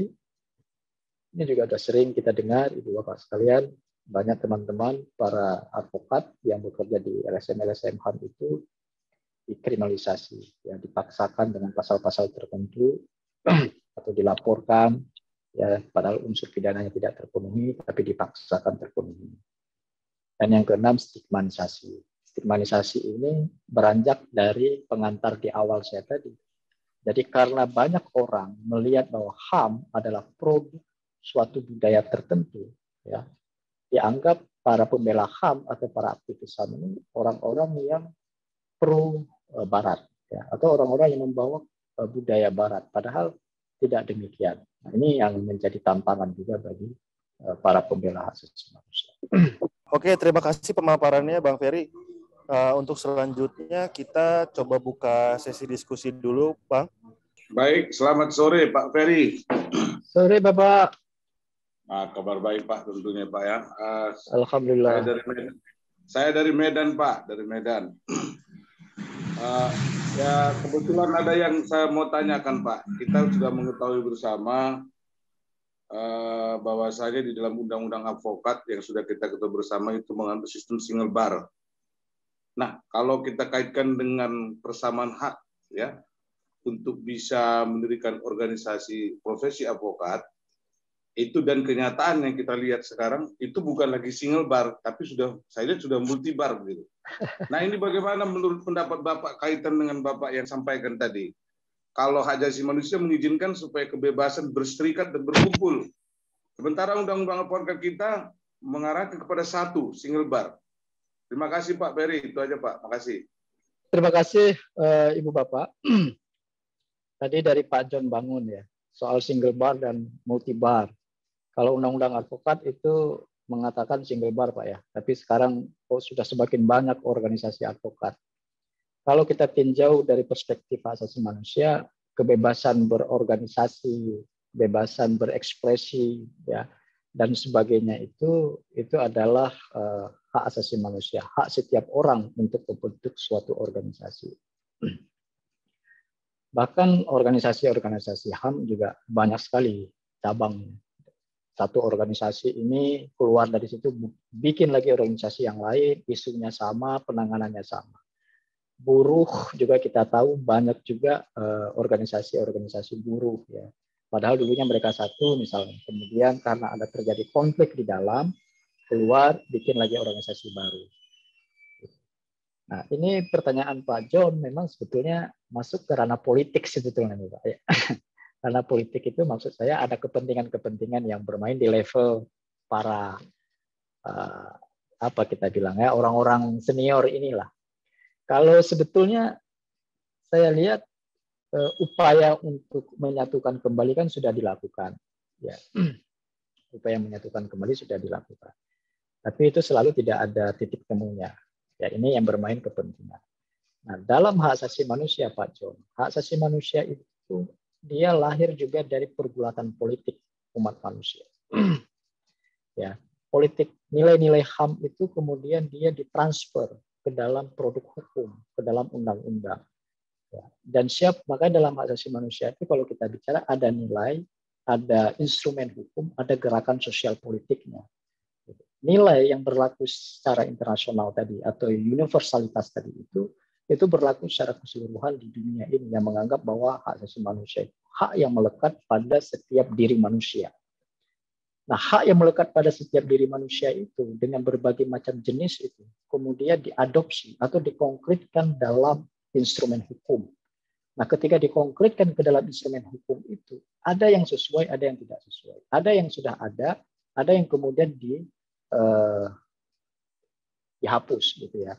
ini juga sudah sering kita dengar, Ibu Bapak sekalian, banyak teman-teman para advokat yang bekerja di LSM HAM itu dikriminalisasi, ya, dipaksakan dengan pasal-pasal tertentu atau dilaporkan, ya, padahal unsur pidananya tidak terpenuhi tapi dipaksakan terpenuhi. Dan yang keenam, stigmatisasi. Stigmatisasi ini beranjak dari pengantar di awal saya tadi. Jadi karena banyak orang melihat bahwa HAM adalah produk suatu budaya tertentu, ya, dianggap para pembela HAM atau para aktivis HAM ini orang-orang yang pro Barat, ya, atau orang-orang yang membawa budaya Barat. Padahal tidak demikian. Nah, ini yang menjadi tantangan juga bagi para pembela hak asasi manusia. Oke, terima kasih pemaparannya Bang Ferry. Untuk selanjutnya kita coba buka sesi diskusi dulu, Bang. Baik, selamat sore Pak Ferry. Sore Bapak. Kabar baik Pak tentunya Pak ya. Alhamdulillah. Saya dari Medan Pak, dari Medan. Ya kebetulan ada yang saya mau tanyakan Pak. Kita sudah mengetahui bersama bahwasanya di dalam undang-undang advokat yang sudah kita ketahui bersama itu mengambil sistem single bar. Nah, kalau kita kaitkan dengan persamaan hak ya untuk bisa mendirikan organisasi profesi advokat, itu dan kenyataan yang kita lihat sekarang itu bukan lagi single bar, tapi saya lihat sudah multi bar begitu. Nah, ini bagaimana menurut pendapat Bapak kaitan dengan Bapak yang sampaikan tadi? Kalau hak asasi manusia mengizinkan supaya kebebasan berserikat dan berkumpul. Sementara undang-undang advokat kita mengarahkan kepada satu single bar. Terima kasih Pak Ferry, itu aja Pak. Makasih. Terima kasih Ibu Bapak. Tadi dari Pak John Bangun ya, soal single bar dan multi bar. Kalau undang-undang advokat itu mengatakan single bar Pak ya, tapi sekarang sudah semakin banyak organisasi advokat. Kalau kita tinjau dari perspektif hak asasi manusia, kebebasan berorganisasi, kebebasan berekspresi ya, dan sebagainya itu adalah hak asasi manusia, hak setiap orang untuk membentuk suatu organisasi. Bahkan organisasi-organisasi HAM juga banyak sekali cabangnya. Satu organisasi ini keluar dari situ bikin lagi organisasi yang lain, isunya sama, penanganannya sama. Buruh juga kita tahu banyak juga organisasi-organisasi buruh ya. Padahal dulunya mereka satu misalnya, kemudian karena ada terjadi konflik di dalam, keluar bikin lagi organisasi baru. Nah, ini pertanyaan Pak John memang sebetulnya masuk ke ranah politik sebetulnya Pak ya. Karena politik itu maksud saya ada kepentingan-kepentingan yang bermain di level para apa kita bilang ya, orang-orang senior inilah. Kalau sebetulnya saya lihat upaya untuk menyatukan kembali kan sudah dilakukan ya. Upaya menyatukan kembali sudah dilakukan. Tapi itu selalu tidak ada titik temunya. Ya, ini yang bermain kepentingan. Nah, dalam hak asasi manusia Pak John, hak asasi manusia itu dia lahir juga dari pergulatan politik umat manusia. Ya, politik nilai-nilai HAM itu kemudian dia ditransfer ke dalam produk hukum, ke dalam undang-undang. Ya, dan maka dalam hak asasi manusia itu kalau kita bicara ada nilai, ada instrumen hukum, ada gerakan sosial politiknya. Nilai yang berlaku secara internasional tadi atau universalitas tadi itu berlaku secara keseluruhan di dunia ini yang menganggap bahwa hak asasi manusia itu hak yang melekat pada setiap diri manusia. Nah, hak yang melekat pada setiap diri manusia itu dengan berbagai macam jenis itu kemudian diadopsi atau dikonkretkan dalam instrumen hukum. Nah, ketika dikonkretkan ke dalam instrumen hukum itu, ada yang sesuai, ada yang tidak sesuai. Ada yang sudah ada yang kemudian dihapus gitu ya.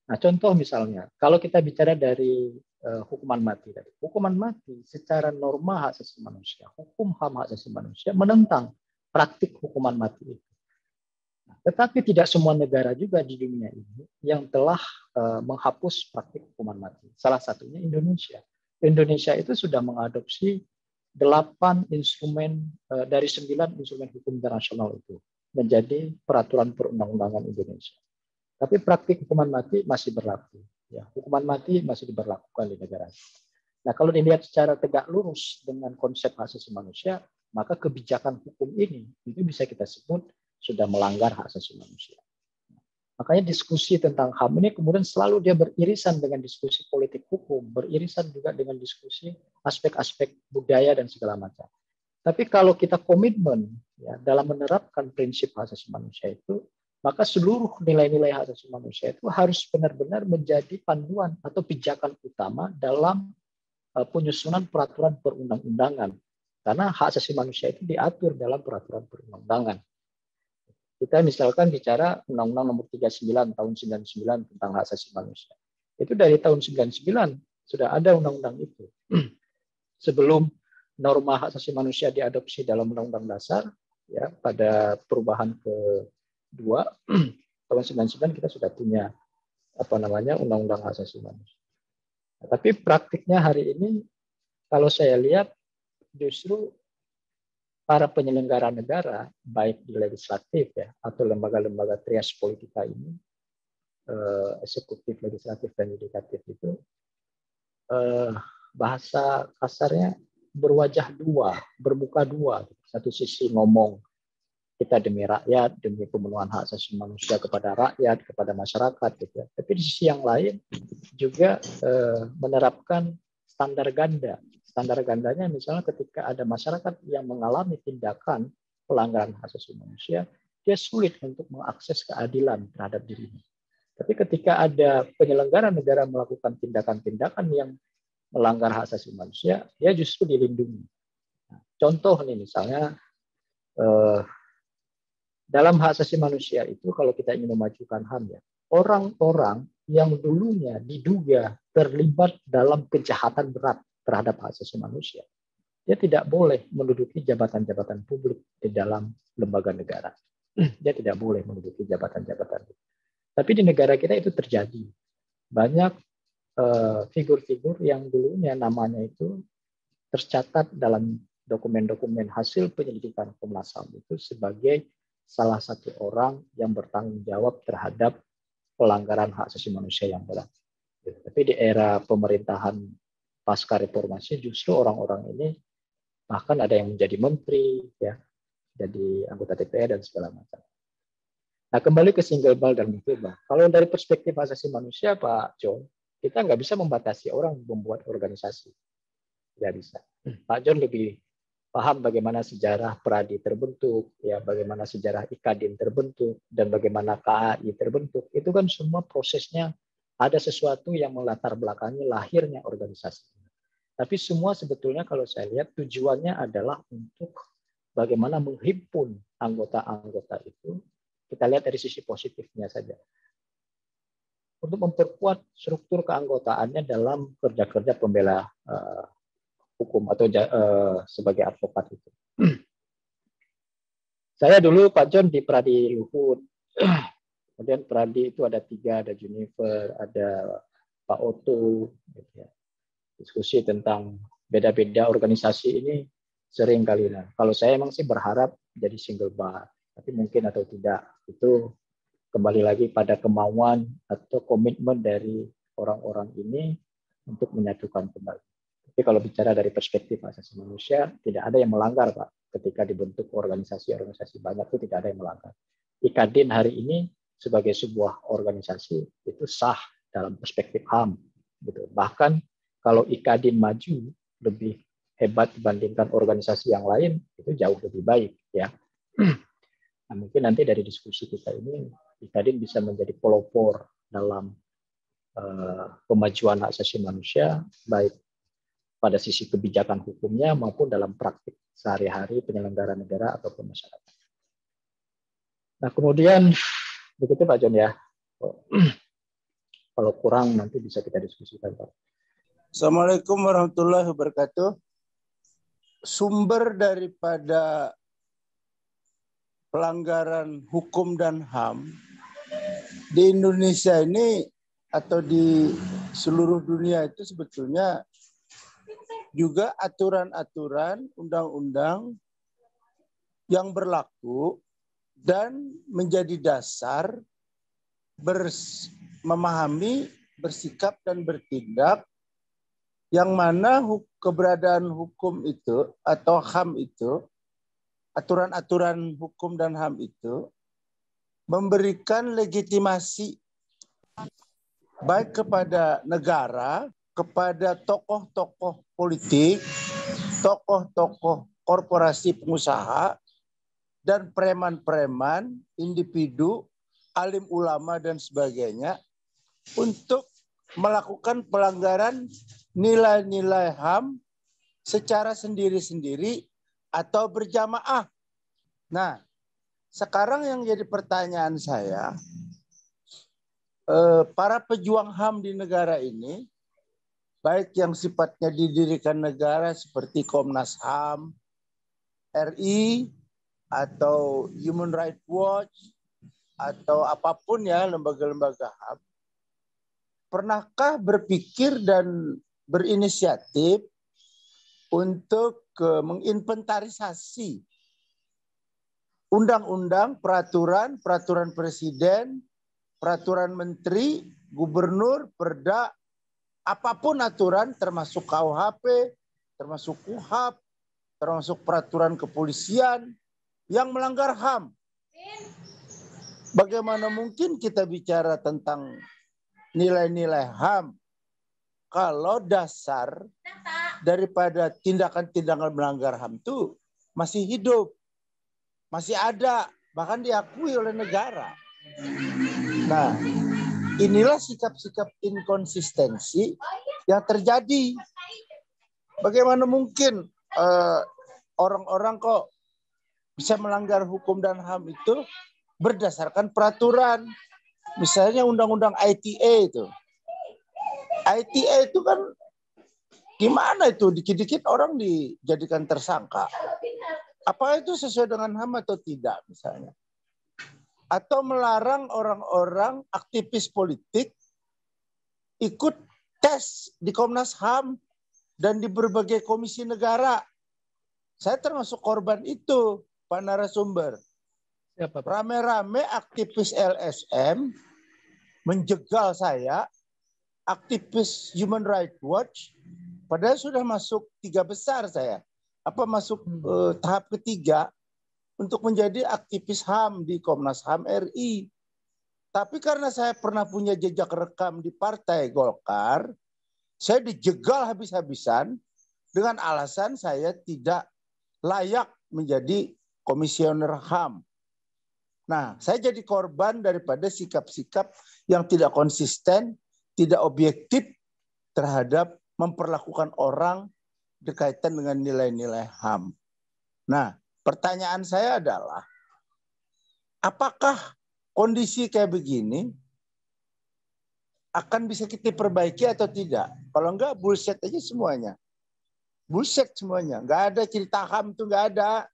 Nah, contoh misalnya, kalau kita bicara dari hukuman mati tadi. Hukuman mati secara norma hak asasi manusia, hukum HAM hak asasi manusia menentang praktik hukuman mati itu. Tetapi tidak semua negara juga di dunia ini yang telah menghapus praktik hukuman mati. Salah satunya Indonesia. Indonesia itu sudah mengadopsi 8 instrumen dari 9 instrumen hukum internasional itu menjadi peraturan perundang-undangan Indonesia. Tapi praktik hukuman mati masih berlaku. Ya, hukuman mati masih diberlakukan di negara. Nah, kalau dilihat secara tegak lurus dengan konsep hak asasi manusia, maka kebijakan hukum ini itu bisa kita sebut sudah melanggar hak asasi manusia. Makanya diskusi tentang HAM ini kemudian selalu dia beririsan dengan diskusi politik hukum, beririsan juga dengan diskusi aspek-aspek budaya dan segala macam. Tapi kalau kita komitmen ya, dalam menerapkan prinsip hak asasi manusia itu, maka seluruh nilai-nilai hak asasi manusia itu harus benar-benar menjadi panduan atau pijakan utama dalam penyusunan peraturan perundang-undangan. Karena hak asasi manusia itu diatur dalam peraturan perundang-undangan. Kita misalkan bicara Undang-Undang Nomor 39 tahun 99 tentang hak asasi manusia. Itu dari tahun 99 sudah ada undang-undang itu. Sebelum norma hak asasi manusia diadopsi dalam Undang-Undang Dasar, ya pada perubahan kedua tahun 99 kita sudah punya Undang-Undang Hak Asasi Manusia. Tapi praktiknya hari ini kalau saya lihat justru para penyelenggara negara, baik di legislatif ya atau lembaga-lembaga trias politika ini, eksekutif, legislatif, dan yudikatif itu, bahasa kasarnya berwajah dua, bermuka dua. Satu sisi ngomong kita demi rakyat, demi pemenuhan hak asasi manusia kepada rakyat, kepada masyarakat, gitu ya. Tapi di sisi yang lain juga menerapkan standar ganda. Standar gandanya misalnya ketika ada masyarakat yang mengalami tindakan pelanggaran hak asasi manusia, dia sulit untuk mengakses keadilan terhadap dirinya. Tapi ketika ada penyelenggara negara melakukan tindakan-tindakan yang melanggar hak asasi manusia, dia justru dilindungi. Nah, contoh nih misalnya, dalam hak asasi manusia itu kalau kita ingin memajukan HAM ya, orang-orang yang dulunya diduga terlibat dalam kejahatan berat terhadap hak asasi manusia, dia tidak boleh menduduki jabatan-jabatan publik di dalam lembaga negara. Dia tidak boleh menduduki jabatan-jabatan. Tapi di negara kita itu terjadi. Banyak figur-figur yang dulunya namanya itu tercatat dalam dokumen-dokumen hasil penyelidikan Komnas HAM itu sebagai salah satu orang yang bertanggung jawab terhadap pelanggaran hak asasi manusia yang berat. Tapi di era pemerintahan pasca reformasi justru orang-orang ini bahkan ada yang menjadi menteri, ya, jadi anggota DPR dan segala macam. Nah, kembali ke single ball dan multi ball. Kalau dari perspektif hak asasi manusia, Pak John, kita nggak bisa membatasi orang membuat organisasi. Nggak bisa. Pak John lebih paham bagaimana sejarah Pradi terbentuk, ya, bagaimana sejarah IKADIN terbentuk, dan bagaimana KAI terbentuk. Itu kan semua prosesnya ada sesuatu yang melatar belakangi lahirnya organisasi. Tapi semua sebetulnya kalau saya lihat tujuannya adalah untuk bagaimana menghimpun anggota-anggota itu. Kita lihat dari sisi positifnya saja. Untuk memperkuat struktur keanggotaannya dalam kerja-kerja pembela hukum atau sebagai advokat itu. Saya dulu Pak John di Pradi Luhut. Kemudian Pradi itu ada 3, ada Junifer, ada Pak Oto. Gitu ya. Diskusi tentang beda-beda organisasi ini sering kali. Nah, kalau saya emang sih berharap jadi single bar, tapi mungkin atau tidak itu kembali lagi pada kemauan atau komitmen dari orang-orang ini untuk menyatukan kembali. Tapi kalau bicara dari perspektif asasi manusia, tidak ada yang melanggar, Pak. Ketika dibentuk organisasi-organisasi banyak itu tidak ada yang melanggar. IKADIN hari ini sebagai sebuah organisasi itu sah dalam perspektif HAM. Gitu. Bahkan kalau IKADIN maju lebih hebat dibandingkan organisasi yang lain, itu jauh lebih baik, ya. Nah, mungkin nanti dari diskusi kita ini, IKADIN bisa menjadi pelopor dalam pemajuan hak asasi manusia, baik pada sisi kebijakan hukumnya maupun dalam praktik sehari-hari penyelenggara negara ataupun masyarakat. Nah, kemudian begitu Pak John ya. Kalau kurang nanti bisa kita diskusikan, Pak. Assalamualaikum warahmatullahi wabarakatuh. Sumber daripada pelanggaran hukum dan HAM di Indonesia ini atau di seluruh dunia itu sebetulnya juga aturan-aturan undang-undang yang berlaku dan menjadi dasar memahami, bersikap, dan bertindak yang mana keberadaan hukum itu atau HAM itu, aturan-aturan hukum dan HAM itu memberikan legitimasi baik kepada negara, kepada tokoh-tokoh politik, tokoh-tokoh korporasi pengusaha, dan preman-preman, individu alim ulama dan sebagainya untuk melakukan pelanggaran nilai-nilai HAM secara sendiri-sendiri atau berjamaah. Nah, sekarang yang jadi pertanyaan saya, para pejuang HAM di negara ini, baik yang sifatnya didirikan negara seperti Komnas HAM, RI, atau Human Rights Watch, atau apapun ya lembaga-lembaga HAM, pernahkah berpikir dan berinisiatif untuk menginventarisasi undang-undang, peraturan presiden, peraturan menteri, gubernur, perda, apapun aturan termasuk KUHP, termasuk KUHAP, termasuk peraturan kepolisian yang melanggar HAM. Bagaimana mungkin kita bicara tentang nilai-nilai HAM kalau dasar daripada tindakan-tindakan melanggar HAM itu masih hidup, masih ada, bahkan diakui oleh negara. Nah, inilah sikap-sikap inkonsistensi yang terjadi. Bagaimana mungkin orang-orang kok bisa melanggar hukum dan HAM itu berdasarkan peraturan. Misalnya undang-undang ITE itu. ITE itu kan gimana itu? Dikit-dikit orang dijadikan tersangka. Apa itu sesuai dengan HAM atau tidak misalnya? Atau melarang orang-orang aktivis politik ikut tes di Komnas HAM dan di berbagai komisi negara. Saya termasuk korban itu, Pak narasumber. Rame-rame aktivis LSM menjegal saya, aktivis Human Rights Watch, padahal sudah masuk 3 besar saya. Masuk tahap ketiga untuk menjadi aktivis HAM di Komnas HAM RI. Tapi karena saya pernah punya jejak rekam di Partai Golkar, saya dijegal habis-habisan dengan alasan saya tidak layak menjadi komisioner HAM. Nah, saya jadi korban daripada sikap-sikap yang tidak konsisten, tidak objektif terhadap memperlakukan orang berkaitan dengan nilai-nilai HAM. Nah, pertanyaan saya adalah, apakah kondisi kayak begini akan bisa kita perbaiki atau tidak? Kalau enggak, bullshit aja semuanya. Bullshit semuanya. Enggak ada cerita HAM itu, enggak ada.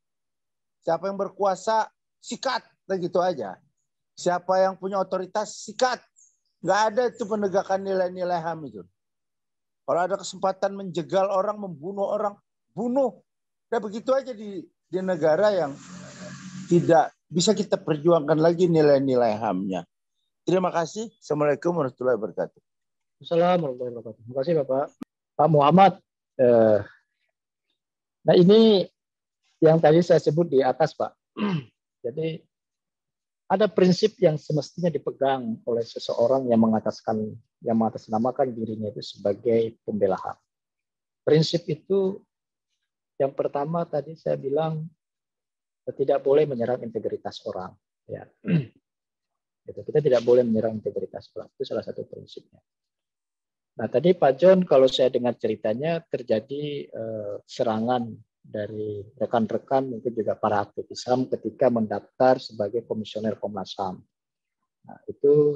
Siapa yang berkuasa, sikat. Begitu aja. Siapa yang punya otoritas, sikat. Enggak ada itu penegakan nilai-nilai HAM itu. Kalau ada kesempatan menjegal orang, membunuh orang, bunuh. Udah begitu aja di negara yang tidak bisa kita perjuangkan lagi nilai-nilai HAM-nya. Terima kasih. Assalamualaikum warahmatullahi wabarakatuh. Assalamualaikum warahmatullahi wabarakatuh. Terima kasih Bapak. Pak Muhammad. Nah ini yang tadi saya sebut di atas Pak. Jadi ada prinsip yang semestinya dipegang oleh seseorang yang mengatasnamakan dirinya itu sebagai pembela HAM. Prinsip itu yang pertama tadi saya bilang tidak boleh menyerang integritas orang. Ya. Kita tidak boleh menyerang integritas orang. Itu salah satu prinsipnya. Nah tadi Pak John kalau saya dengar ceritanya terjadi serangan dari rekan-rekan mungkin juga para aktivis HAM ketika mendaftar sebagai komisioner Komnas HAM. Nah, itu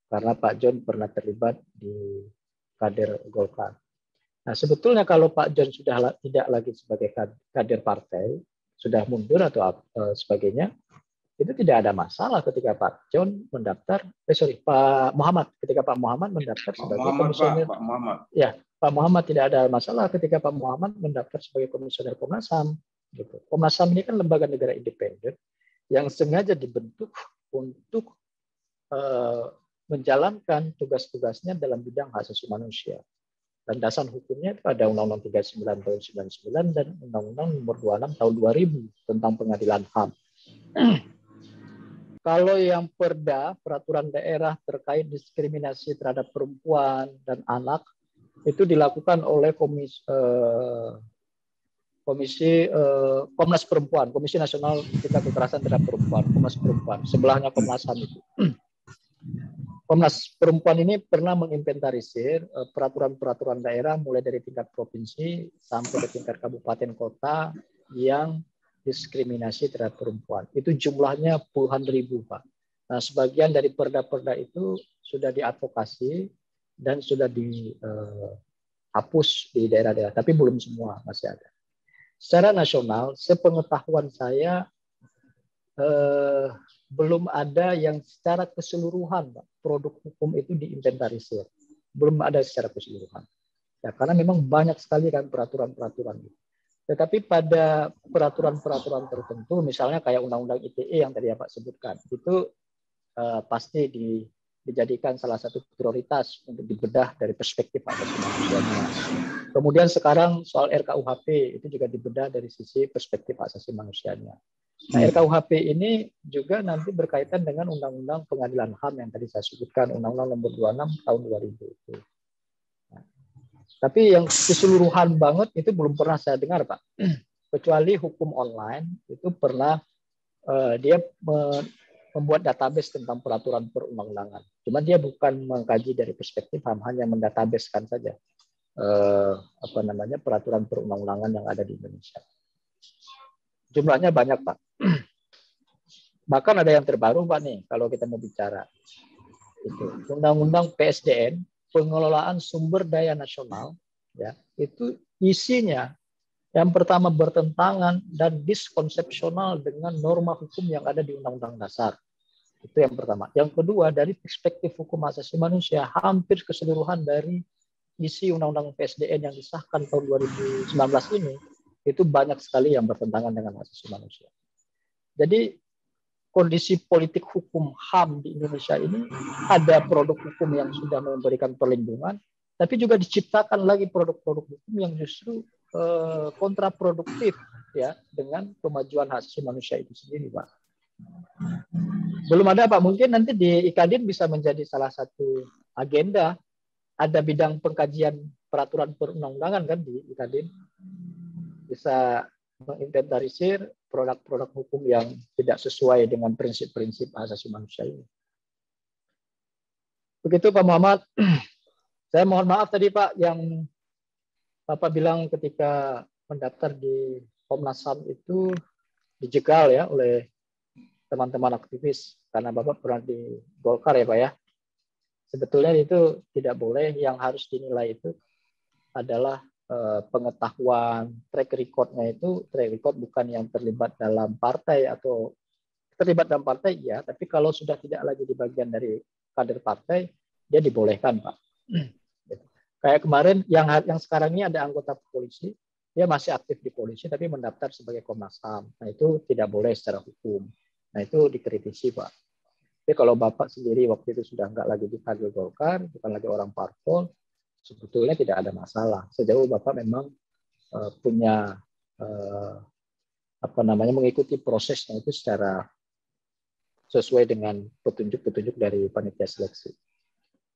karena Pak John pernah terlibat di kader Golkar. Nah, sebetulnya kalau Pak John sudah tidak lagi sebagai kader partai, sudah mundur atau sebagainya, itu tidak ada masalah ketika Pak John mendaftar, Pak Muhammad, ketika Pak Muhammad mendaftar sebagai komisioner. Pak Muhammad. Ya, Pak Muhammad tidak ada masalah ketika Pak Muhammad mendaftar sebagai komisioner Komnas HAM. Gitu. Komnas HAM ini kan lembaga negara independen yang sengaja dibentuk untuk menjalankan tugas-tugasnya dalam bidang hak asasi manusia. Dan dasar hukumnya itu ada Undang-Undang 39 tahun 99 dan Undang-Undang nomor 26 tahun 2000 tentang pengadilan HAM. Kalau yang perda, peraturan daerah terkait diskriminasi terhadap perempuan dan anak, itu dilakukan oleh Komnas Perempuan, Komisi Nasional Tindak Kekerasan Terhadap Perempuan, Komnas Perempuan, sebelahnya Komnas HAM itu. Komnas Perempuan ini pernah menginventarisir peraturan-peraturan daerah mulai dari tingkat provinsi sampai ke tingkat kabupaten kota yang diskriminasi terhadap perempuan. Itu jumlahnya puluhan ribu, Pak. Nah, sebagian dari perda-perda itu sudah diadvokasi dan sudah dihapus di daerah-daerah, tapi belum semua, masih ada. Secara nasional, sepengetahuan saya belum ada yang secara keseluruhan, Pak, produk hukum itu diinventarisir. Belum ada secara keseluruhan. Ya, karena memang banyak sekali kan peraturan-peraturan. Tetapi pada peraturan-peraturan tertentu, misalnya kayak Undang-Undang ITE yang tadi Pak sebutkan, itu pasti dijadikan salah satu prioritas untuk dibedah dari perspektif hak asasi manusianya. Kemudian sekarang soal RKUHP itu juga dibedah dari sisi perspektif hak asasi manusianya. Nah, RKUHP ini juga nanti berkaitan dengan Undang-Undang Pengadilan HAM yang tadi saya sebutkan, Undang-Undang Nomor 26 Tahun 2000 itu. Nah, tapi yang keseluruhan banget itu belum pernah saya dengar, Pak. Kecuali hukum online itu pernah dia membuat database tentang peraturan perundang-undangan. Cuma dia bukan mengkaji dari perspektif HAM, hanya mendatabasekan saja peraturan perundang-undangan yang ada di Indonesia. Jumlahnya banyak, Pak. Bahkan ada yang terbaru, Pak, nih, kalau kita mau bicara. Itu Undang-Undang PSDN, Pengelolaan Sumber Daya Nasional, ya, itu isinya yang pertama bertentangan dan diskonsepsional dengan norma hukum yang ada di Undang-Undang Dasar. Itu yang pertama. Yang kedua, dari perspektif hukum asasi manusia, hampir keseluruhan dari isi Undang-Undang PSDN yang disahkan tahun 2019 ini, itu banyak sekali yang bertentangan dengan hak asasi manusia. Jadi kondisi politik hukum HAM di Indonesia ini ada produk hukum yang sudah memberikan perlindungan, tapi juga diciptakan lagi produk-produk hukum yang justru kontraproduktif ya dengan kemajuan hak asasi manusia itu sendiri, Pak. Belum ada, Pak. Mungkin nanti di IKADIN bisa menjadi salah satu agenda. Ada bidang pengkajian peraturan perundang-undangan kan di IKADIN. Bisa menginventarisir produk-produk hukum yang tidak sesuai dengan prinsip-prinsip asasi manusia ini. Begitu, Pak Muhammad. Saya mohon maaf tadi, Pak, yang Bapak bilang ketika mendaftar di Komnas HAM itu dijegal ya oleh teman-teman aktivis karena Bapak pernah di Golkar ya, Pak ya. Sebetulnya itu tidak boleh. Yang harus dinilai itu adalah pengetahuan, track record-nya itu track record bukan yang terlibat dalam partai atau terlibat dalam partai ya, tapi kalau sudah tidak lagi di bagian dari kader partai, dia dibolehkan, Pak. Kayak kemarin yang sekarang ini ada anggota polisi, dia masih aktif di polisi tapi mendaftar sebagai Komnas HAM. Nah, itu tidak boleh secara hukum. Nah, itu dikritisi, Pak. Tapi kalau Bapak sendiri waktu itu sudah nggak lagi di kader Golkar, bukan lagi orang parpol, sebetulnya tidak ada masalah. Sejauh Bapak memang punya mengikuti prosesnya itu secara sesuai dengan petunjuk-petunjuk dari panitia seleksi.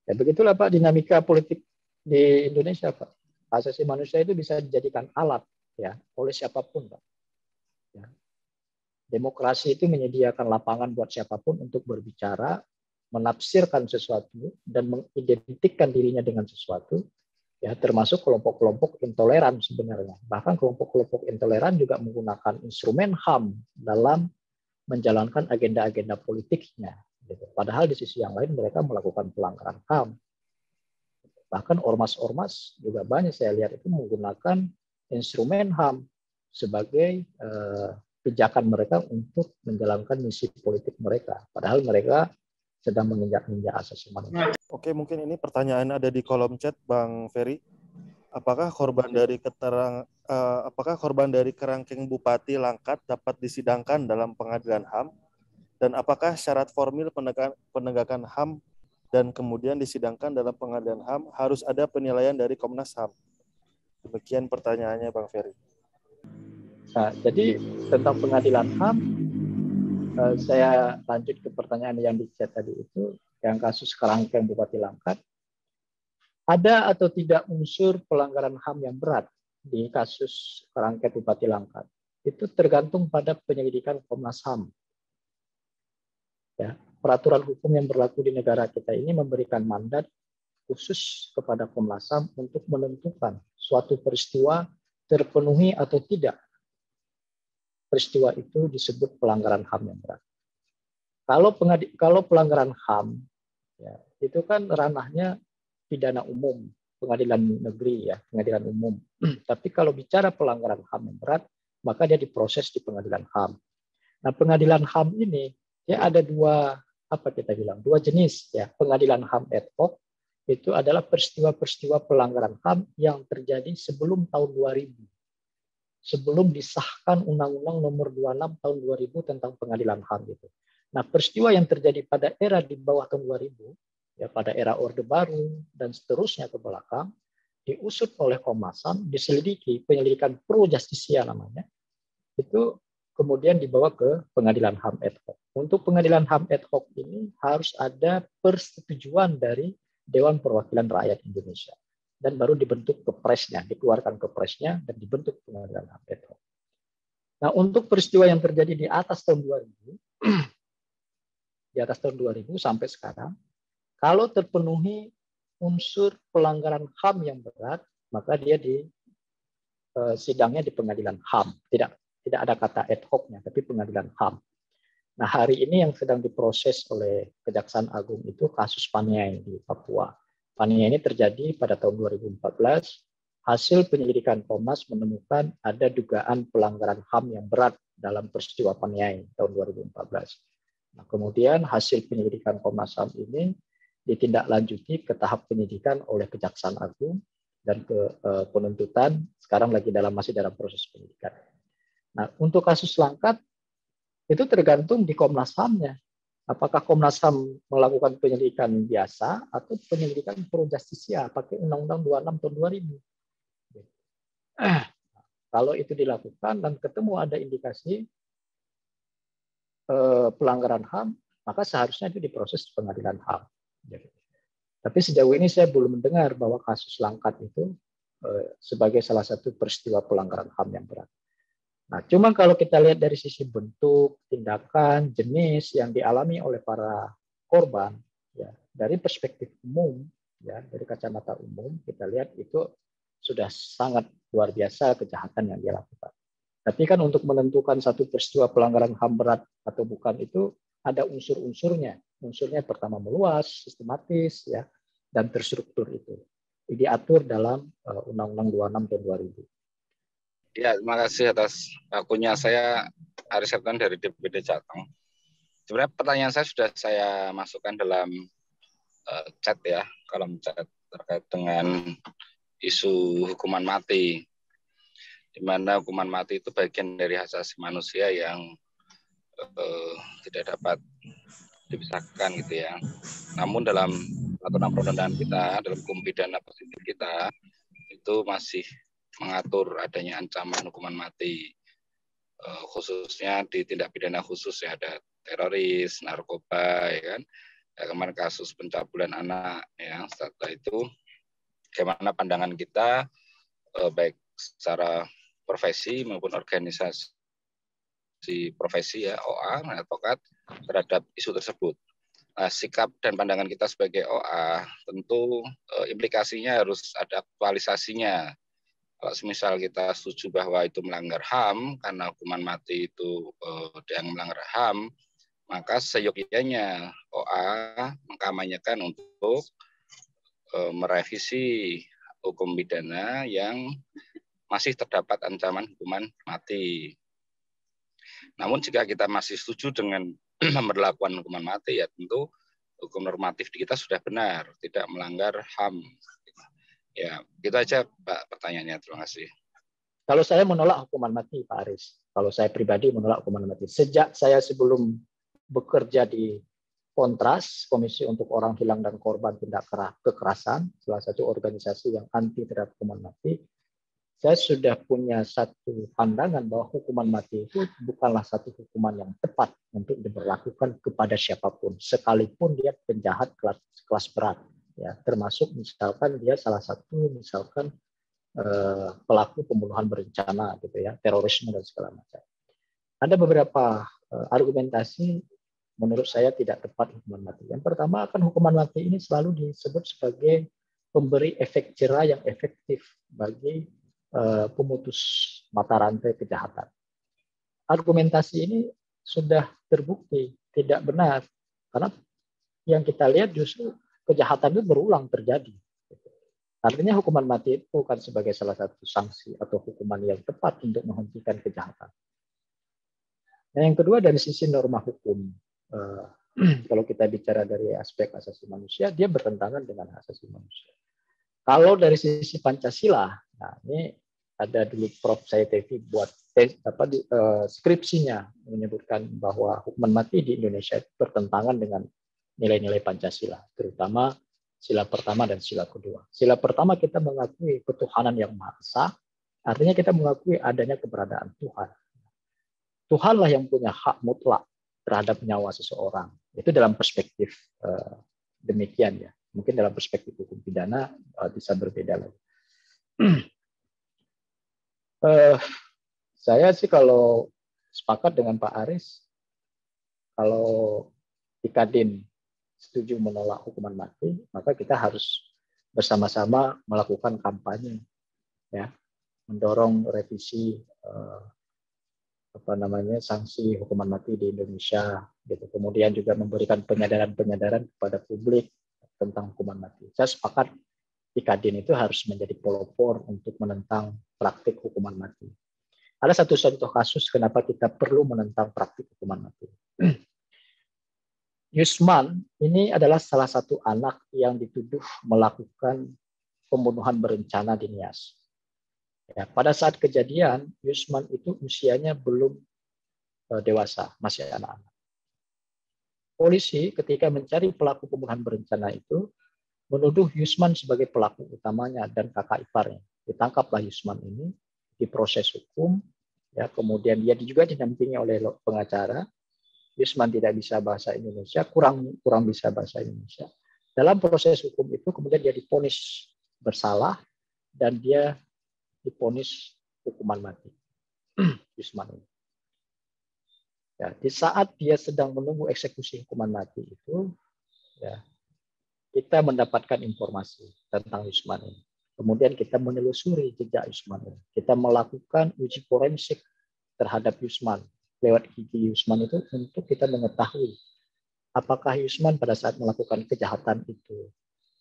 Ya begitulah, Pak, dinamika politik di Indonesia, Pak. Hak asasi manusia itu bisa dijadikan alat ya oleh siapapun, Pak. Ya. Demokrasi itu menyediakan lapangan buat siapapun untuk berbicara, menafsirkan sesuatu dan mengidentikan dirinya dengan sesuatu, ya termasuk kelompok-kelompok intoleran sebenarnya. Bahkan kelompok-kelompok intoleran juga menggunakan instrumen HAM dalam menjalankan agenda-agenda politiknya. Padahal di sisi yang lain mereka melakukan pelanggaran HAM. Bahkan ormas-ormas juga banyak saya lihat itu menggunakan instrumen HAM sebagai pijakan mereka untuk menjalankan misi politik mereka. Padahal mereka sedang menginjak-injak asasi manusia. Oke, mungkin ini pertanyaan ada di kolom chat, Bang Ferry. Apakah korban dari kerangkeng Bupati Langkat dapat disidangkan dalam pengadilan HAM? Dan apakah syarat formil penegakan HAM dan kemudian disidangkan dalam pengadilan HAM harus ada penilaian dari Komnas HAM? Demikian pertanyaannya, Bang Ferry. Nah, jadi tentang pengadilan HAM, saya lanjut ke pertanyaan yang di chat tadi itu, yang kasus kerangkeng Bupati Langkat. Ada atau tidak unsur pelanggaran HAM yang berat di kasus Kerangkeng Bupati Langkat itu tergantung pada penyelidikan Komnas HAM. Ya, peraturan hukum yang berlaku di negara kita ini memberikan mandat khusus kepada Komnas HAM untuk menentukan suatu peristiwa terpenuhi atau tidak. Peristiwa itu disebut pelanggaran HAM yang berat. Kalau pelanggaran HAM, ya, itu kan ranahnya pidana umum, pengadilan negeri, ya, pengadilan umum. Tapi kalau bicara pelanggaran HAM yang berat, maka dia diproses di pengadilan HAM. Nah, pengadilan HAM ini ya ada dua jenis, ya. Pengadilan HAM ad hoc itu adalah peristiwa-peristiwa pelanggaran HAM yang terjadi sebelum tahun 2000. Sebelum disahkan Undang-Undang Nomor 26 tahun 2000 tentang pengadilan HAM itu. Nah, peristiwa yang terjadi pada era di bawah tahun 2000, ya pada era Orde Baru dan seterusnya ke belakang, diusut oleh Komnas HAM, diselidiki, penyelidikan pro justisia namanya, itu kemudian dibawa ke pengadilan HAM ad hoc. Untuk pengadilan HAM ad hoc ini harus ada persetujuan dari Dewan Perwakilan Rakyat Indonesia. Dan baru dibentuk kepresnya, dikeluarkan kepresnya dan dibentuk pengadilan HAM ad hoc. Nah, untuk peristiwa yang terjadi di atas tahun 2000, di atas tahun 2000 sampai sekarang, kalau terpenuhi unsur pelanggaran HAM yang berat, maka dia sidangnya di pengadilan HAM. Tidak ada kata ad hoc-nya, tapi pengadilan HAM. Nah, hari ini yang sedang diproses oleh Kejaksaan Agung itu kasus Paniai di Papua. Paniai ini terjadi pada tahun 2014. Hasil penyelidikan Komnas menemukan ada dugaan pelanggaran HAM yang berat dalam peristiwa Paniai tahun 2014. Nah, kemudian hasil penyelidikan Komnas HAM ini ditindaklanjuti ke tahap penyidikan oleh Kejaksaan Agung dan ke penuntutan, sekarang masih dalam proses penyidikan. Nah, untuk kasus Langkat itu tergantung di Komnas HAM-nya. Apakah Komnas HAM melakukan penyelidikan biasa atau penyelidikan pro justisia pakai Undang-Undang 26 tahun 2000. Kalau itu dilakukan dan ketemu ada indikasi pelanggaran HAM, maka seharusnya itu diproses di pengadilan HAM. Tapi sejauh ini saya belum mendengar bahwa kasus Langkat itu sebagai salah satu peristiwa pelanggaran HAM yang berat. Nah, cuma kalau kita lihat dari sisi bentuk, tindakan, jenis yang dialami oleh para korban, ya, dari perspektif umum, ya, dari kacamata umum, kita lihat itu sudah sangat luar biasa kejahatan yang dia lakukan. Tapi kan untuk menentukan satu peristiwa pelanggaran HAM berat atau bukan itu ada unsur-unsurnya. Unsurnya pertama meluas, sistematis, ya, dan terstruktur itu. Diatur dalam Undang-Undang 26 tahun 2000. Ya, terima kasih atas waktunya. Saya Aris Septan dari DPD Jateng. Sebenarnya pertanyaan saya sudah saya masukkan dalam chat, ya, kolom chat terkait dengan isu hukuman mati, di mana hukuman mati itu bagian dari hak asasi manusia yang tidak dapat dipisahkan, gitu ya. Namun dalam peraturan perundangan kita, dalam hukum pidana positif kita, itu masih mengatur adanya ancaman hukuman mati, khususnya di tindak pidana khusus, ya, ada teroris, narkoba, ya kan, ya, kemarin kasus pencabulan anak, ya. Setelah itu bagaimana pandangan kita baik secara profesi maupun organisasi profesi, ya, OA, advokat, terhadap isu tersebut. Sikap dan pandangan kita sebagai OA tentu implikasinya harus ada aktualisasinya. Kalau semisal kita setuju bahwa itu melanggar HAM, karena hukuman mati itu yang melanggar HAM, maka seyogyanya OA mengkampanyekan untuk merevisi hukum pidana yang masih terdapat ancaman hukuman mati. Namun jika kita masih setuju dengan memberlakukan hukuman mati, ya tentu hukum normatif di kita sudah benar, tidak melanggar HAM. Ya, gitu aja Pak pertanyaannya. Terima kasih. Kalau saya menolak hukuman mati, Pak Aris. Kalau saya pribadi menolak hukuman mati. Sejak saya sebelum bekerja di Kontras, Komisi untuk Orang Hilang dan Korban Tindak Kekerasan, salah satu organisasi yang anti terhadap hukuman mati, saya sudah punya satu pandangan bahwa hukuman mati itu bukanlah satu hukuman yang tepat untuk diberlakukan kepada siapapun, sekalipun dia penjahat kelas berat. Ya, termasuk misalkan dia salah satu pelaku pembunuhan berencana gitu ya, terorisme dan segala macam. Ada beberapa argumentasi menurut saya tidak tepat hukuman mati. Yang pertama, akan hukuman mati ini selalu disebut sebagai pemberi efek jera yang efektif bagi pemutus mata rantai kejahatan. Argumentasi ini sudah terbukti tidak benar, karena yang kita lihat justru kejahatan itu berulang terjadi. Artinya hukuman mati itu bukan sebagai salah satu sanksi atau hukuman yang tepat untuk menghentikan kejahatan. Nah, yang kedua dari sisi norma hukum, kalau kita bicara dari aspek asasi manusia, dia bertentangan dengan hak asasi manusia. Kalau dari sisi Pancasila, nah ini ada dulu Prof. Saitevi buat skripsinya menyebutkan bahwa hukuman mati di Indonesia itu bertentangan dengan nilai-nilai Pancasila, terutama sila pertama dan sila kedua. Sila pertama kita mengakui ketuhanan yang Maha Esa, artinya kita mengakui adanya keberadaan Tuhan. Tuhanlah yang punya hak mutlak terhadap nyawa seseorang. Itu dalam perspektif demikian ya. Mungkin dalam perspektif hukum pidana bisa berbeda lagi. Saya sih kalau sepakat dengan Pak Aris, kalau Kadin setuju menolak hukuman mati, maka kita harus bersama-sama melakukan kampanye, ya, mendorong revisi sanksi hukuman mati di Indonesia, gitu. Kemudian juga memberikan penyadaran kepada publik tentang hukuman mati. Saya sepakat Kadin itu harus menjadi pelopor untuk menentang praktik hukuman mati. Ada satu contoh kasus kenapa kita perlu menentang praktik hukuman mati. Yusman ini adalah salah satu anak yang dituduh melakukan pembunuhan berencana di Nias. Ya, pada saat kejadian, Yusman itu usianya belum dewasa, masih anak-anak. Polisi ketika mencari pelaku pembunuhan berencana itu, menuduh Yusman sebagai pelaku utamanya dan kakak iparnya. Ditangkaplah Yusman ini, diproses hukum, ya, kemudian dia juga didampingi oleh pengacara. Yusman tidak bisa bahasa Indonesia, kurang bisa bahasa Indonesia. Dalam proses hukum itu kemudian dia divonis bersalah dan dia divonis hukuman mati. Yusman ini. Ya, di saat dia sedang menunggu eksekusi hukuman mati itu, ya, kita mendapatkan informasi tentang Yusman ini. Kemudian kita menelusuri jejak Yusman ini. Kita melakukan uji forensik terhadap Yusman lewat gigi Yusman itu untuk kita mengetahui apakah Yusman pada saat melakukan kejahatan itu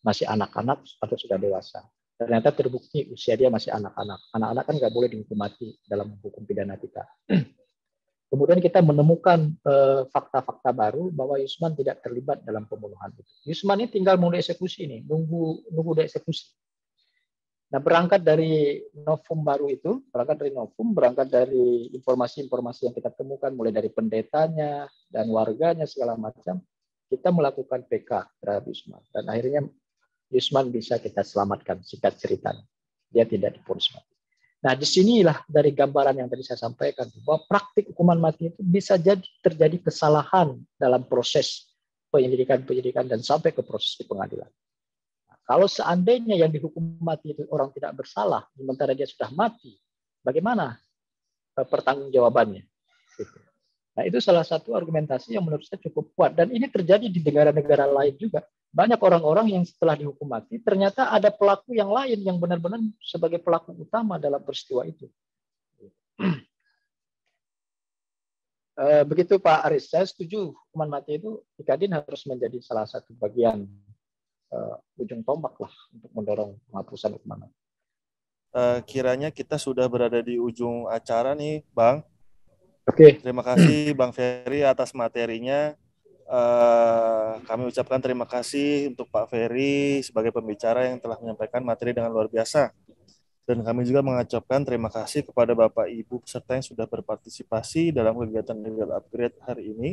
masih anak-anak atau sudah dewasa. Ternyata terbukti usia dia masih anak-anak. Anak-anak kan nggak boleh dihukum mati dalam hukum pidana kita. Kemudian kita menemukan fakta-fakta baru bahwa Yusman tidak terlibat dalam pembunuhan itu. Yusman ini tinggal mau dieksekusi nih, nunggu dieksekusi. Nah, berangkat dari novum baru itu, berangkat dari informasi-informasi yang kita temukan, mulai dari pendetanya dan warganya segala macam, kita melakukan PK terhadap Yusman. Dan akhirnya Yusman bisa kita selamatkan, singkat ceritanya. Dia tidak divonis mati. Nah, disinilah dari gambaran yang tadi saya sampaikan, bahwa praktik hukuman mati itu bisa jadi terjadi kesalahan dalam proses penyelidikan dan sampai ke proses di pengadilan. Kalau seandainya yang dihukum mati itu orang tidak bersalah, sementara dia sudah mati, bagaimana pertanggungjawabannya? Nah, itu salah satu argumentasi yang menurut saya cukup kuat. Dan ini terjadi di negara-negara lain juga. Banyak orang-orang yang setelah dihukum mati, ternyata ada pelaku yang lain yang benar-benar sebagai pelaku utama dalam peristiwa itu. Begitu Pak Aris, saya setuju hukuman mati itu Kadin harus menjadi salah satu bagian ujung tombak lah untuk mendorong penghapusan hukuman mati. Kiranya kita sudah berada di ujung acara nih, Bang. Oke. Terima kasih Bang Ferry atas materinya. Kami ucapkan terima kasih untuk Pak Ferry sebagai pembicara yang telah menyampaikan materi dengan luar biasa. Dan kami juga mengucapkan terima kasih kepada Bapak Ibu peserta yang sudah berpartisipasi dalam kegiatan Legal Upgrade hari ini.